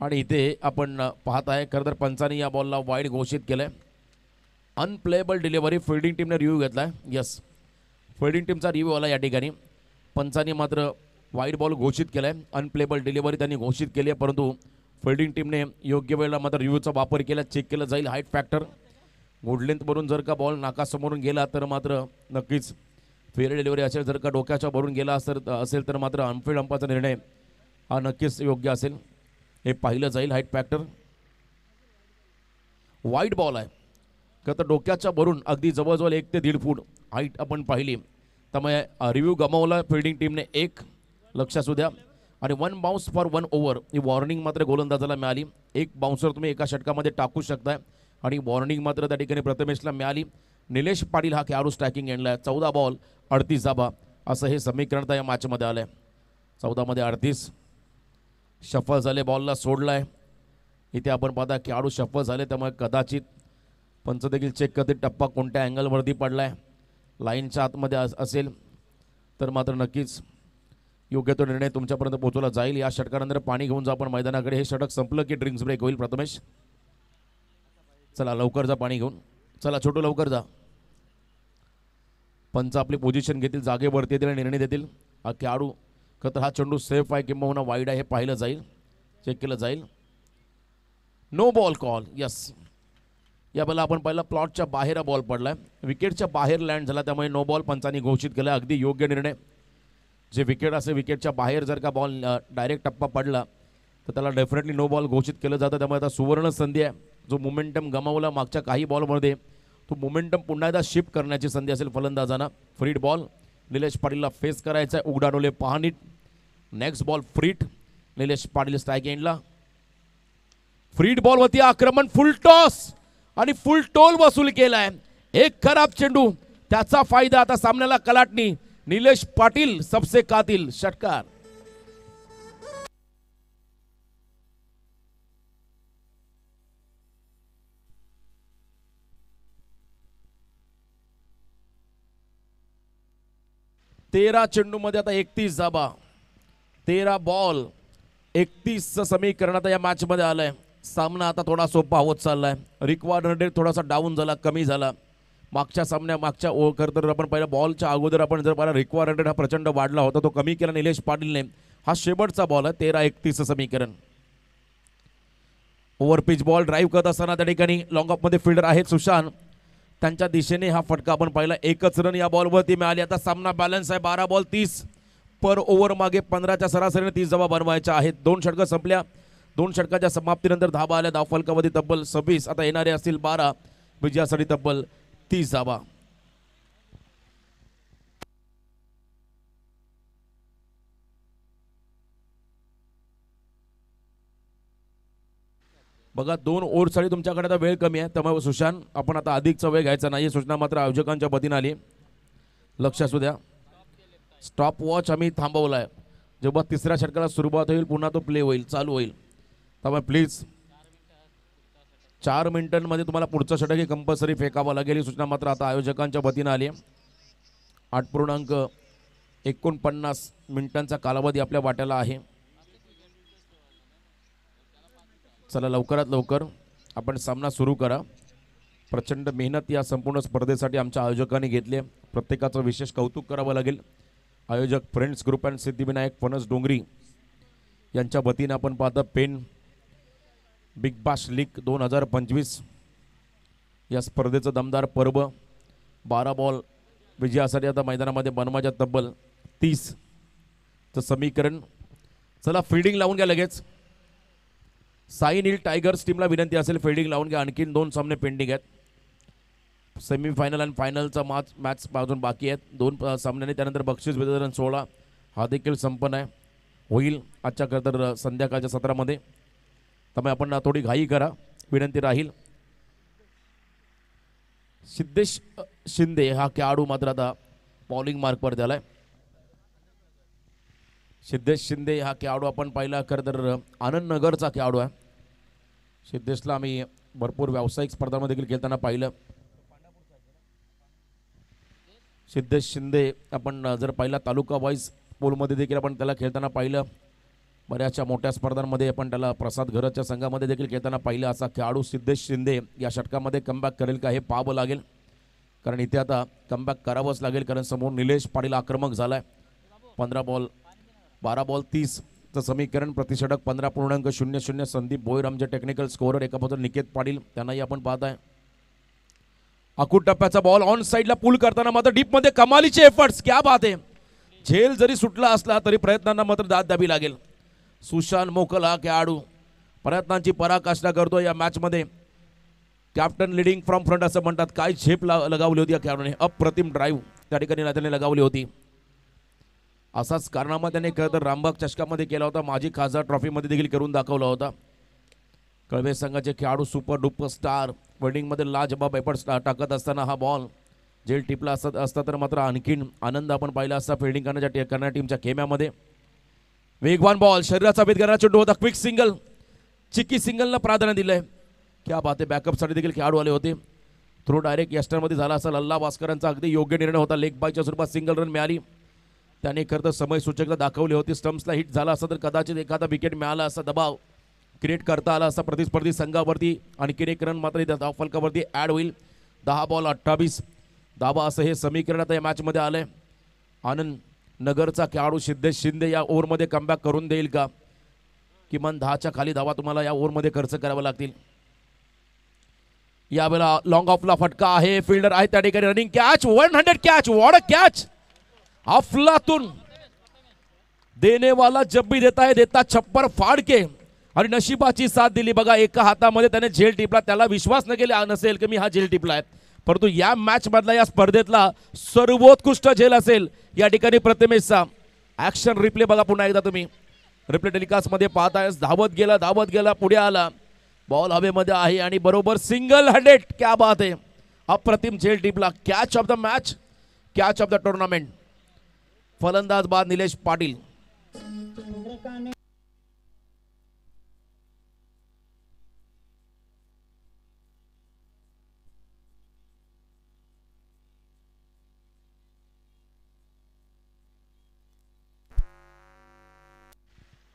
आणि इथे आपण पाहत आहे खरं तर पंचांनी या बॉलला वाईड घोषित केलंय. अनप्लेएबल डिलिव्हरी फिल्डिंग टीमने रिव्ह्यू घेतलाय. यस, फिल्डिंग टीमचा रिव्ह्यू आला या ठिकाणी. पंचांनी मात्र वाईड बॉल घोषित केलाय. अनप्लेएबल डिलिव्हरी त्यांनी घोषित केली आहे, परंतु फिल्डिंग टीमने योग्य वेळेला मात्र रिव्ह्यूचा वापर केला. चेक केलं जाईल हाईट फॅक्टर. गुड लेंथवरून जर का बॉल नाकासमोरून गेला तर मात्र नक्कीच फेअर डिलिव्हरी असेल. जर का डोक्याच्या भरून गेला असेल तर मात्र अनफिल्ड अंपायरचा निर्णय हा नक्कीच योग्य असेल, हे पाहिलं जाईल. हाईट फॅक्टर वाईड बॉल आहे का तर डोक्याच्या भरून अगदी जवळजवळ 1 ते 1.5 फूट हाईट आपण पाहिली. त्यामुळे रिव्ह्यू गमावला फिल्डिंग टीमने. 1 लक्ष असू द्या. आणि 1 bounce for 1 over he warning मात्र गोलंदाजाला मिळाली. 1 बाउन्सर तुम्ही एका षटकामध्ये टाकू शकताय आणि वॉर्निंग मात्र त्या ठिकाणी प्रथमेशला मिळाली. निलेश पाटील हा खेळाडू स्ट्रायकिंग एंडला आहे. 14 बॉल 38 धावा असं हे समीकरण या मॅचमध्ये आलं आहे. 14 मध्ये 38 शफल झाले, बॉलला सोडलाय. इथे आपण पाहता खेळाडू शफल झाले, त्यामुळे कदाचित पंच देखील चेक करते टप्पा कोणत्या अँगलवरती पडलाय. लाईनच्या आतमध्ये असेल तर मात्र नक्कीच योग्य तो निर्णय तुमच्यापर्यंत पोहोचवला जाईल. या षटकानंतर पाणी घेऊन जा आपण मैदानाकडे. हे षटक संपलं की ड्रिंक्स ब्रेक होईल. प्रथमेश चला लवकर जा पाणी घेऊन. चला छोटू लवकर जा. पंच आपली पोझिशन घेतील, जागेवरती येतील आणि निर्णय देतील. हा खेळाडू खतर हा चेंडू सेफ आहे किंवा वाईड आहे हे पाहिलं जाईल, चेक केलं जाईल. No ball call. यस, या बॉलला आपण पहिला प्लॉटच्या बाहेर हा बॉल पडलाय, विकेटच्या बाहेर लँड झाला, त्यामुळे नो बॉल पंचांनी घोषित केला. अगदी योग्य निर्णय. जे विकेट असेल विकेटच्या बाहेर जर का बॉल डायरेक्ट टप्पा पडला तर त्याला डेफिनेटली नो बॉल घोषित केलं जातं. त्यामुळे आता सुवर्ण संधी आहे. जो मोमेंटम गमावला मागच्या काही बॉलमध्ये तो मोमेंटम पुन्हा एकदा शिफ्ट करण्याची संधी असेल फलंदाजांना. फ्रीड बॉल निलेश पाटीलला फेस करायचा आहे. उघडाडोले पहानीट. Next ball free hit. Nilesh Patil strike एंडला. फ्रीड बॉलवरती आक्रमण, फुल टॉस आणि फुल टोल वसूल केलाय. एक खराब चेंडू, त्याचा फायदा आता सामन्याला कलाटणी. निलेश पाटील सबसे कातिल. षटकार. तेरा चेंडू मध्ये आता 31 धाबा. 13 बॉल 31 समीकरण आता या मॅच मध्ये आलंय. सामना आता थोडा सोपा होत चाललाय. रिक्वायर्ड रेट थोडासा डाऊन झाला, कमी झाला. मागच्या खरं तर आपण पहिल्या बॉलच्या अगोदर आपण जर पाहिला रिक्वायर्ड रेट हा प्रचंड वाढला होता, तो कमी केला निलेश पाटीलने. हा शेवटचा बॉल आहे. 13-31 समीकरण. ओव्हर पिच बॉल ड्राईव्ह करत असताना त्या ठिकाणी लॉंग ऑफ मध्ये फिल्डर आहेत सुशांत, त्यांच्या दिशेने हा फटका आपण पाहिला. 1च रन या बॉलवरती मिळाली. आता सामना बॅलन्स आहे. 12 बॉल 30 पर ओव्हर मागे 15च्या सरासरीने 30 धावा बनवायच्या आहेत. 2 षटकं संपल्या. 2 षटकाच्या समाप्तीनंतर धावा आल्या. धावफलकामध्ये तब्बल 26. आता येणारे असतील 12. विजयासाठी तब्बल 30 धावा. बघा 2 ओव्हरसाठी तुमच्याकडे आता वेळ कमी आहे, त्यामुळे सुशांत आपण आता अधिकचा वेळ घ्यायचा नाही. सूचना मात्र आयोजकांच्या वतीने आली. लक्ष असू द्या. स्टॉप वॉच आम्ही थांबवलाय. जेव्हा 3ऱ्या षटकाला सुरुवात होईल पुन्हा तो प्ले होईल, चालू होईल. त्यामुळे प्लीज 4 मिनिटांमध्ये तुम्हाला पुढचं षटक हे कंपल्सरी फेकावं लागेल. ही सूचना मात्र आता आयोजकांच्या वतीने आली. 8.49 मिनिटांचा कालावधी आपल्या वाट्याला आहे. चला लवकरात लवकर आपण सामना सुरू करा. प्रचंड मेहनत या संपूर्ण स्पर्धेसाठी आमच्या आयोजकांनी घेतली. प्रत्येकाचं विशेष कौतुक करावं लागेल. आयोजक फ्रेंड्स ग्रुप अँड सिद्धिविनायक फणस डोंगरी यांच्या वतीने आपण पाहता पेन बिग बाश लीग 2025 या स्पर्धेचं दमदार पर्व. 12 बॉल विजयासाठी आता मैदानामध्ये बनवायच्या तब्बल 30चं समीकरण. चला फिल्डिंग लावून घ्या लगेच. साई नील टायगर्स टीमला विनंती असेल फिल्डिंग लावून घ्या. आणखीन 2 सामने पेंडिंग आहेत. सेमीफायनल आणि फायनलचा मॅच अजून बाकी आहेत. 2 सामन्यांनी. त्यानंतर बक्षीस वितरण सोहळा हा देखील संपन्न होईल आजच्या तर संध्याकाळच्या सत्रामध्ये. त्यामुळे आपण थोडी घाई करा. विनंती राहील. सिद्धेश शिंदे हा खेळाडू मात्र आता बॉलिंग मार्कवर झालाय. सिद्धेश शिंदे हा खेळाडू आपण पाहिला खरं तर आनंद नगरचा खेळाडू आहे. सिद्धेशला आम्ही भरपूर व्यावसायिक स्पर्धांमध्ये देखील खेळताना पाहिलं. सिद्धेश शिंदे आपण जर पाहिला तालुका वाईज पोलमध्ये देखील आपण त्याला खेळताना पाहिलं. बऱ्याचशा मोठ्या स्पर्धांमध्ये आपण त्याला प्रसाद घरच्या संघामध्ये देखील खेळताना पाहिलं. असा खेळाडू सिद्धेश शिंदे या षटकामध्ये कमबॅक करेल का हे पाहावं लागेल, कारण इथे आता कमबॅक करावंच लागेल, कारण समोर निलेश पाटील आक्रमक झालाय. 15 बॉल 12 बॉल 30चं समीकरण, प्रतिषटक 15.00. संदीप भोयर आमचे टेक्निकल स्कोरर, एका बाजूला निकेत पाटील त्यांनाही आपण पाहत आहे. आखूड टप्प्याचा बॉल ऑन साईडला पुल करताना मात्र डीपमध्ये कमालीचे एफर्ट्स, क्या बात आहे. झेल जरी सुटला असला तरी प्रयत्नांना मात्र दाद द्यावी लागेल. सुशांत मोकल हा खेळाडू प्रयत्नांची पराकाष्ठा करतो या मॅचमध्ये. कॅप्टन लिडिंग फ्रॉम फ्रंट असं म्हणतात. काय झेप लगावली होती या खेळाडूने, अप्रतिम ड्राईव्ह त्या ठिकाणी त्याने लगावली होती. असाच कारनामा त्याने खरं तर रामबाग चषकामध्ये केला होता, माजी खासदार ट्रॉफीमध्ये देखील करून दाखवला होता. कळवे संघाचे खेळाडू सुपर डुपर स्टार वेडिंगमध्ये लाजबाब एफर्ट्स टाकत असताना हा बॉल जेल टिपला असता तर मात्र आणखीन आनंद आपण पाहिला असता फिल्डिंग करण्याच्या टीमच्या खेम्यामध्ये. वेगवान बॉल, शरीराचा भेद करणारा चेंडू होता. क्विक सिंगल, चिक्की सिंगलला प्राधान्य दिलंय. क्या बात आहे. बॅकअपसाठी देखील खेळाडू आले होते. थ्रो डायरेक्ट यस्टरमध्ये झाला असा लल्ला भास्करांचा अगदी योग्य निर्णय होता. लेग बायच्या स्वरूपात सिंगल रन मिळाली. त्याने खरं तर समय सूचकता दाखवली होती. स्टम्प्सला हिट झाला असता तर कदाचित एखादा विकेट मिळाला असा, दबाव क्रिएट करता आला असता प्रतिस्पर्धी संघावरती. आणखीन एक रन मात्र इथं धावफलकावरती ॲड होईल. 10 बॉल 28 धावा असं हे समीकरण आता या मॅचमध्ये आलंय. आनंद नगरचा खेळाडू सिद्धेश शिंदे या ओव्हरमध्ये कमबॅक करून देईल का? किमान 10च्या खाली धावा तुम्हाला या ओव्हरमध्ये खर्च करावा लागतील. यावेळेला लॉंग ऑफला फटका आहे. फिल्डर आहे त्या ठिकाणी. Running catch, 100 catch, what a catch. अफलातून देने वाला जब भी देता है देता छप्पर फाड़ के, आणि नशिबाची साथ दिली बघा. एका हातामध्ये त्याने झेल टिपला. त्याला विश्वास नसेल की मी हा झेल टिपला आहे, परंतु या मॅच मधला या स्पर्धेतला सर्वोत्कृष्ट झेल असेल या ठिकाणी प्रतिमेशचा. ऍक्शन रिप्ले बघा पुन्हा एकदा तुम्ही रिप्ले टेलिकास्ट मध्ये पाहताय. धावत गेला पुढे आला, बॉल हवेमध्ये आहे आणि बरोबर सिंगल हँडेड. क्या बात आहे. अप्रतिम झेल टिपला. Catch of the match, catch of the tournament. फलंदाज बाद Nilesh Patil.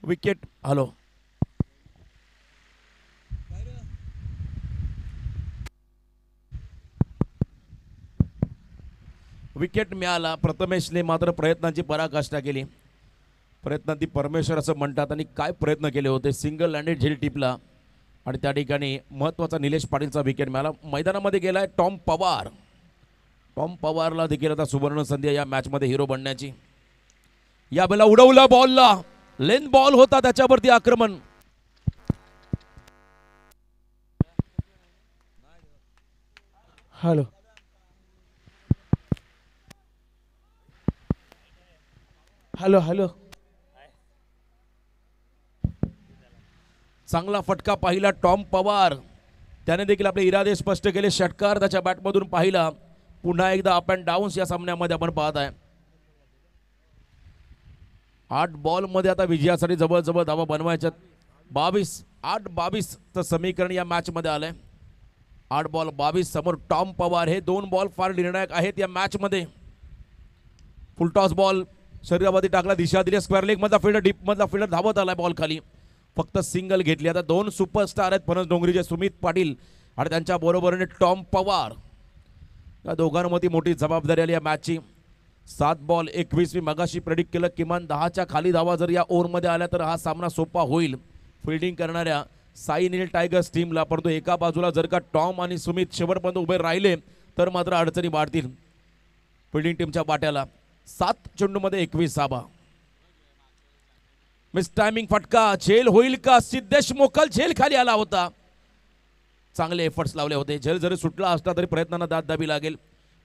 Wicket, hello wicket मिळाला. प्रथमेशने मात्र प्रयत्नांची पराकाष्ठा केली. प्रयत्नांती परमेश्वर असं म्हणतात, आणि काय प्रयत्न केले होते. सिंगल हँडेड झेल टिपला आणि त्या ठिकाणी महत्त्वाचा निलेश पाटीलचा विकेट मिळाला. मैदानामध्ये गेलाय टॉम पवार. टॉम पवारला देखील आता सुवर्ण संधी या मॅचमध्ये हिरो बनण्याची. या वेळेला उडवला बॉलला, लेंथ बॉल होता त्याच्यावरती आक्रमण. हॅलो हॅलो हॅलो चांगला फटका पाहिला टॉम पवार. त्याने देखील आपले इरादे स्पष्ट केले. षटकार त्याच्या बॅटमधून पाहिला. पुन्हा एकदा अप अँड डाऊन्स या सामन्यामध्ये आपण पाहत आहे. 8 बॉलमध्ये आता विजयासाठी जवळजवळ धावा बनवायच्यात. 8-22चं समीकरण या मॅचमध्ये आलंय. 8 बॉल 22. समोर टॉम पवार. हे 2 बॉल फार निर्णायक आहेत या मॅचमध्ये. फुलटॉस बॉल शरीरावरती टाकला, दिशा दिली. स्क्वेअर लेग मधला फिल्डर, डीप मधला फिल्डर धावत आलाय बॉल खाली. फक्त सिंगल घेतली. आता 2 सुपरस्टार आहेत फणस डोंगरीचे, सुमित पाटील आणि त्यांच्या बरोबरीने टॉम पवार. या दोघांमध्ये मोठी जबाबदारी आली या मॅचची. 7 बॉल 21. मी मगाशी प्रेडिक्ट केलं किमान 10च्या खाली धावा जर या ओव्हरमध्ये आल्या तर हा सामना सोपा होईल फिल्डिंग करणाऱ्या साई नील टायगर्स टीमला. परंतु एका बाजूला जर का टॉम आणि सुमित शेवटपर्यंत उभे राहिले तर मात्र अडचणी वाढतील फिल्डिंग टीमच्या वाट्याला. 7 चेंडूमध्ये 21 धावा. मिस टायमिंग फटका, झेल होईल का? सिद्धेश मोकल झेल खाली आला होता. चांगले एफर्ट्स लावले होते. झेल जरी सुटला असला तरी प्रयत्नांना दाद द्यावी लागेल.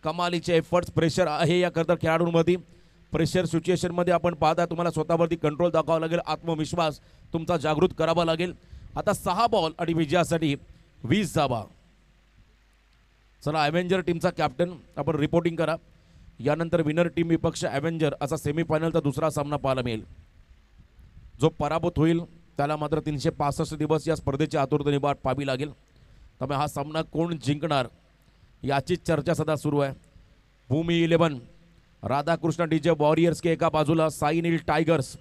कमालीचे एफर्ट्स. प्रेशर आहे या करता खेळाडूंमध्ये. प्रेशर सिच्युएशनमध्ये आपण पाहता तुम्हाला स्वतःवरती कंट्रोल दाखवावा लागेल. आत्मविश्वास तुमचा जागृत करावा लागेल. आता 6 बॉल आणि विजयासाठी 20 धावा. चला ॲव्हेंजर टीमचा कॅप्टन आपण रिपोर्टिंग करा. यानंतर विनर टीम विपक्ष ॲव्हेंजर असा सेमीफायनलचा दुसरा सामना पाहायला मिळेल. जो पराभूत होईल त्याला मात्र 365 दिवस या स्पर्धेची आतुरतेने वाट पाहावी लागेल. त्यामुळे हा सामना कोण जिंकणार याचीच चर्चा सध्या सुरू आहे. भूमी 11 राधाकृष्ण डीजे वॉरियर्स के एका बाजूला साई नील टायगर्स.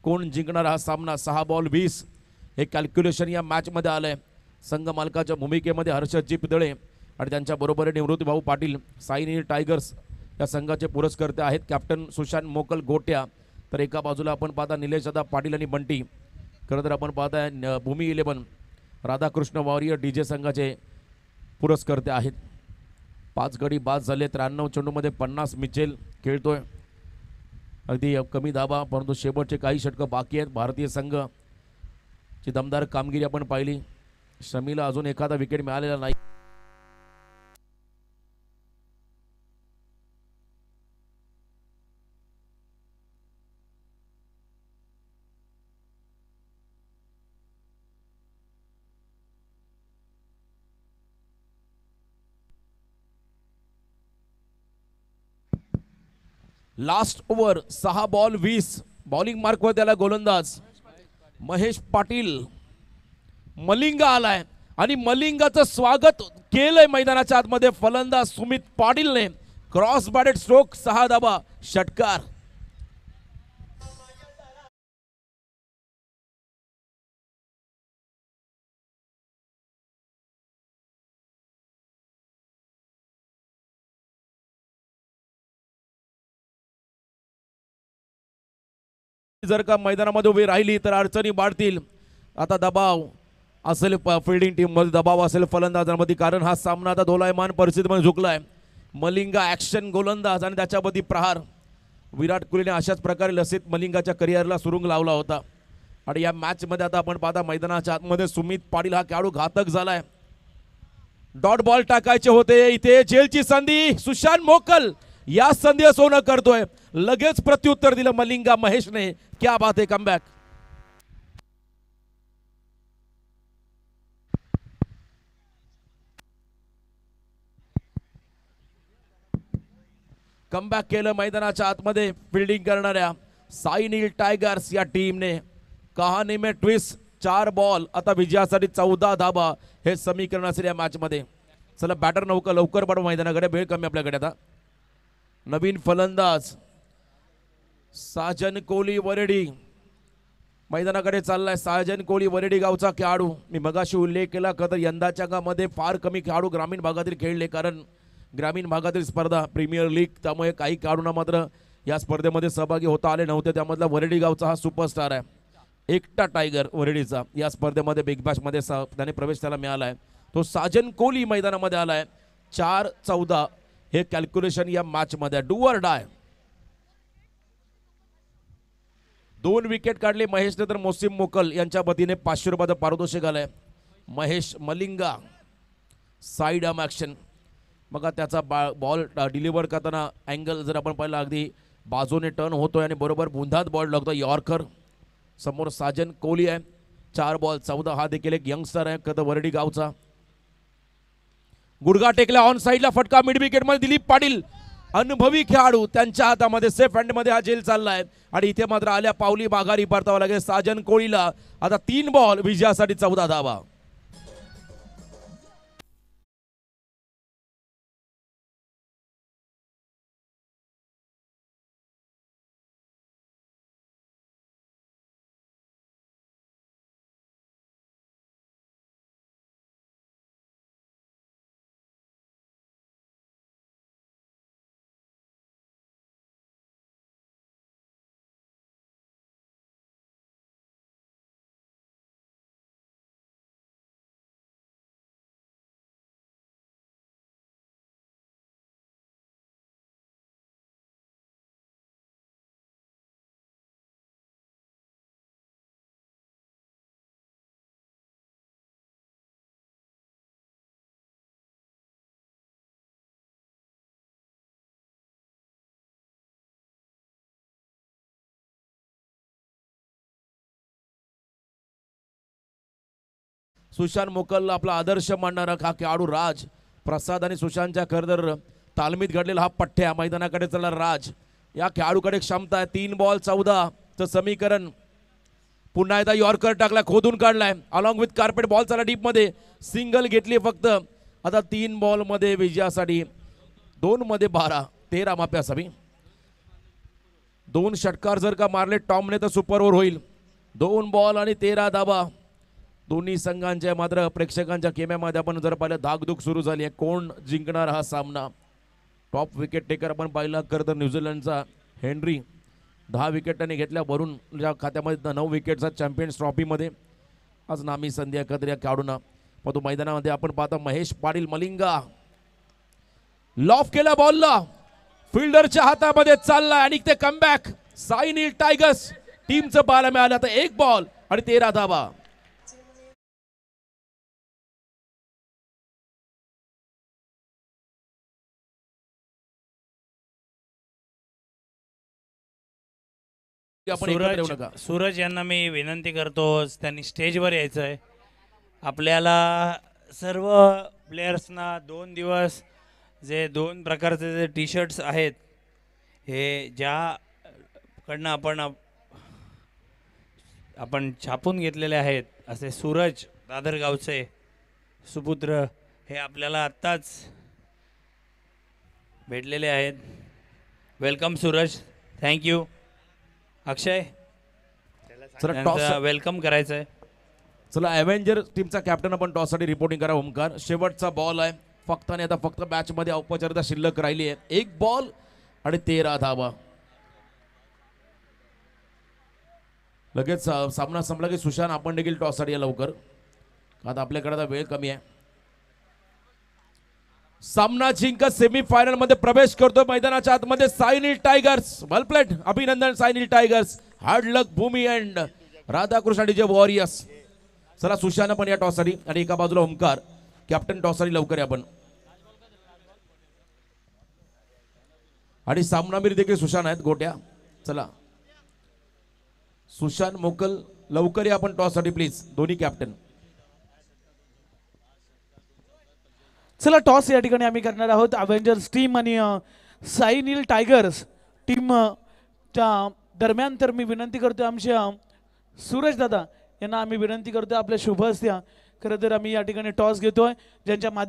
कोण जिंकणार हा सामना? 6 बॉल 20 हे कॅल्क्युलेशन या मॅचमध्ये आलं आहे. संघ मालकाच्या भूमिकेमध्ये हर्षदजी पिदळे आणि त्यांच्या बरोबर निवृत्ती भाऊ पाटील. साई नील टायगर्स या संघाचे पुरस्कर्ते आहेत. कॅप्टन सुशांत मोकल गोट्या. तर एका बाजूला आपण पाहता निलेश दादा पाटील आणि बंटी. खरं तर आपण पाहताय भूमी 11 राधाकृष्ण वॉरियर डीजे संघाचे पुरस्कर्ते आहेत. 5 गडी बाद झाले. 93 चेंडूमध्ये 50 मिचेल खेळतोय. अगदी कमी धाबा परंतु शेवटचे काही षटकं बाकी आहेत. भारतीय संघाची दमदार कामगिरी आपण पाहिली. शमीला अजून एखादा विकेट मिळालेला नाही. लास्ट ओव्हर 6 बॉल 20 बॉलिंग मार्कवर त्याला गोलंदाज महेश पाटील. मलिंगा आलाय आणि मलिंगाचं स्वागत केलंय मैदानाच्या आतमध्ये फलंदाज सुमित पाटीलने. क्रॉस बॅटेड स्ट्रोक 6 धाबा षटकार. जर का मैदानामध्ये उभी राहिली तर अडचणी वाढतील. आता दबाव असेल फिल्डिंग टीम मध्ये, दबाव असेल फलंदाजांमध्ये, कारण हा सामना आता दोलायमान परिस्थितीमध्ये झुकलाय. मलिंगा ॲक्शन गोलंदाज आणि त्याच्यामध्ये प्रहार. विराट कोहलीने अशाच प्रकारे लसित मलिंगाच्या करिअरला सुरुंग लावला होता. आणि या मॅच मध्ये आता आपण पाहता मैदानाच्या आतमध्ये सुमित पाटील हा खेळाडू घातक झालाय. डॉट बॉल टाकायचे होते. इथे जेलची संधी. सुशांत मोकल या संधी सोनं करतोय. लगेच प्रत्युत्तर दिलं मलिंगा महेशने. क्या बात है कमबॅक. कमबॅक केलं मैदानाच्या आतमध्ये फिल्डिंग करणाऱ्या साई नील टायगर्स या टीमने. कहाणी में ट्विस्ट. 4 बॉल आता विजयासाठी 14 धाबा हे समीकरण असेल या मॅच मध्ये. चला बॅटर लवकर पडू मैदानाकडे, वेळ कमी आपल्याकडे. आता नवीन फलंदाज साजन कोली वरेडी मैदानाकडे चाललाय. साजन कोली वरेडी गावचा खेळाडू. मी मगाशी उल्लेख केला तर यंदाच्या काळामध्ये फार कमी खेळाडू ग्रामीण भागातील खेळले, कारण ग्रामीण भागातील स्पर्धा प्रीमियर लीग, त्यामुळे काही खेळाडूंना मात्र या स्पर्धेमध्ये सहभागी होता आले नव्हते. त्यामधला वरेडी गावचा हा सुपरस्टार आहे. एकटा टायगर वरेडीचा या स्पर्धेमध्ये बिग बॅश मध्ये त्याने प्रवेश त्याला मिळाला आहे. तो साजन कोली मैदानामध्ये आलाय. 4-14 हे कॅल्क्युलेशन या मॅच मध्ये. Do or die. 2 विकेट काढले महेशने, तर मोसिम मोकल यांच्या वतीने 500 रुपयाचं पारितोषिक आलंय. Mahesh Malinga side arm action. बघा त्याचा बॉल डिलिव्हर करताना अँगल जर आपण पाहिला अगदी बाजूने टर्न होतोय आणि बरोबर बुंधात बॉल लागतो. यॉर्कर. समोर साजन कोहली आहे. 4 बॉल 14. हा देखील एक यंगस्टर आहे कद वरडी गावचा. गुडघा टेकला ऑन साईडला फटका. मिड विकेट मध्ये दिलीप पाटील अनुभवी खेळाडू, त्यांच्या हातामध्ये सेफ हँड मध्ये हा झेल चाललाय. आणि इथे मात्र आल्या पावली माघारी परतावा लागेल साजन कोहलीला. आता 3 बॉल विजयासाठी 14 धावा. सुशांत मोकल आपला आदर्श मानणारा हा खेळाडू राज. प्रसाद आणि सुशांतच्या खरं तालमीत घडलेला हा पठ्ठ्या मैदानाकडे चला राज. या खेळाडूकडे क्षमता आहे. 3 बॉल 14 चं समीकरण. पुन्हा एकदा यॉर्कर टाकला, खोदून काढलाय अलॉंग विथ कार्पेट. बॉल चला डीप मध्ये, सिंगल घेतली फक्त. आता 3 बॉल मध्ये विजयासाठी 2 मध्ये 12 13 माफी असावी. 2 षटकार जर का मारले टॉमने तर सुपर ओव्हर होईल. 2 बॉल आणि 13 धावा. दोन्ही संघांच्या मात्र प्रेक्षकांच्या केम्यामध्ये आपण जर पाहिलं धाकधूक सुरू झाली आहे. कोण जिंकणार हा सामना. टॉप विकेट टेकर आपण पाहिला खरं तर न्यूझीलंडचा हेनरी 10 विकेटांनी घेतल्या. वरून ज्या खात्यामध्ये 9 विकेटचा चॅम्पियन्स ट्रॉफीमध्ये आज नामी संधी एकत्र या खेळाडूंना. पण तो मैदानामध्ये आपण पाहता महेश पाटील मलिंगा लॉफ केला बॉलला, फिल्डरच्या हातामध्ये चालला आणि ते कमबॅक. साई नील टायगर्स टीमचं पाहायला मिळालं. आता 1 बॉल आणि 13 धावा. सूरज यांना मी विनंती करतो, त्यांनी स्टेजवर यायचं आहे. आपल्याला सर्व प्लेयर्सना 2 दिवस जे 2 प्रकारचे जे टी शर्ट्स आहेत, हे ज्याकडनं आपण छापून घेतलेले आहेत, असे सूरज दादरगावचे सुपुत्र हे आपल्याला आत्ताच भेटलेले आहेत. वेलकम सूरज. थँक्यू. अक्षय चला वेलकम करायचं आहे. चला ॲव्हेंजर टीमचा कॅप्टन आपण टॉससाठी रिपोर्टिंग करा. ओमकार शेवटचा बॉल आहे फक्त आणि आता फक्त मॅच मध्ये औपचारिकता शिल्लक राहिली आहे. 1 बॉल आणि 13 धावा. लगेच सामना संपला की सुशांत आपण देखील टॉससाठी या लवकर. आता आपल्याकडे आता वेळ कमी आहे. सामना जिंकत सेमीफायनल मध्ये प्रवेश करतो मैदानाच्या आतमध्ये सायनील टायगर्स. वेल प्लेड, अभिनंदन Sainil tigers. Hard luck Bhoomi and Radhakrishna DJ warriors. चला सुशांत पण या टॉससाठी आणि एका बाजूला ओमकार कॅप्टन टॉससाठी लवकर आहे आपण. आणि सामनावीर देखील सुशांत आहेत गोट्या. चला सुशांत मोकल लवकर या आपण टॉससाठी प्लीज दोन्ही कॅप्टन. चला टॉस या ठिकाणी आम्ही करणार आहोत. अव्हेंजर्स टीम आणि साई नील टायगर्स टीम च्या दरम्यान. तर मी विनंती करतोय आमच्या सूरज दादा यांना आम्ही विनंती करतोय आपल्या शुभ हस्त्या खरं तर आम्ही या ठिकाणी टॉस घेतोय, ज्यांच्या माध्यमातून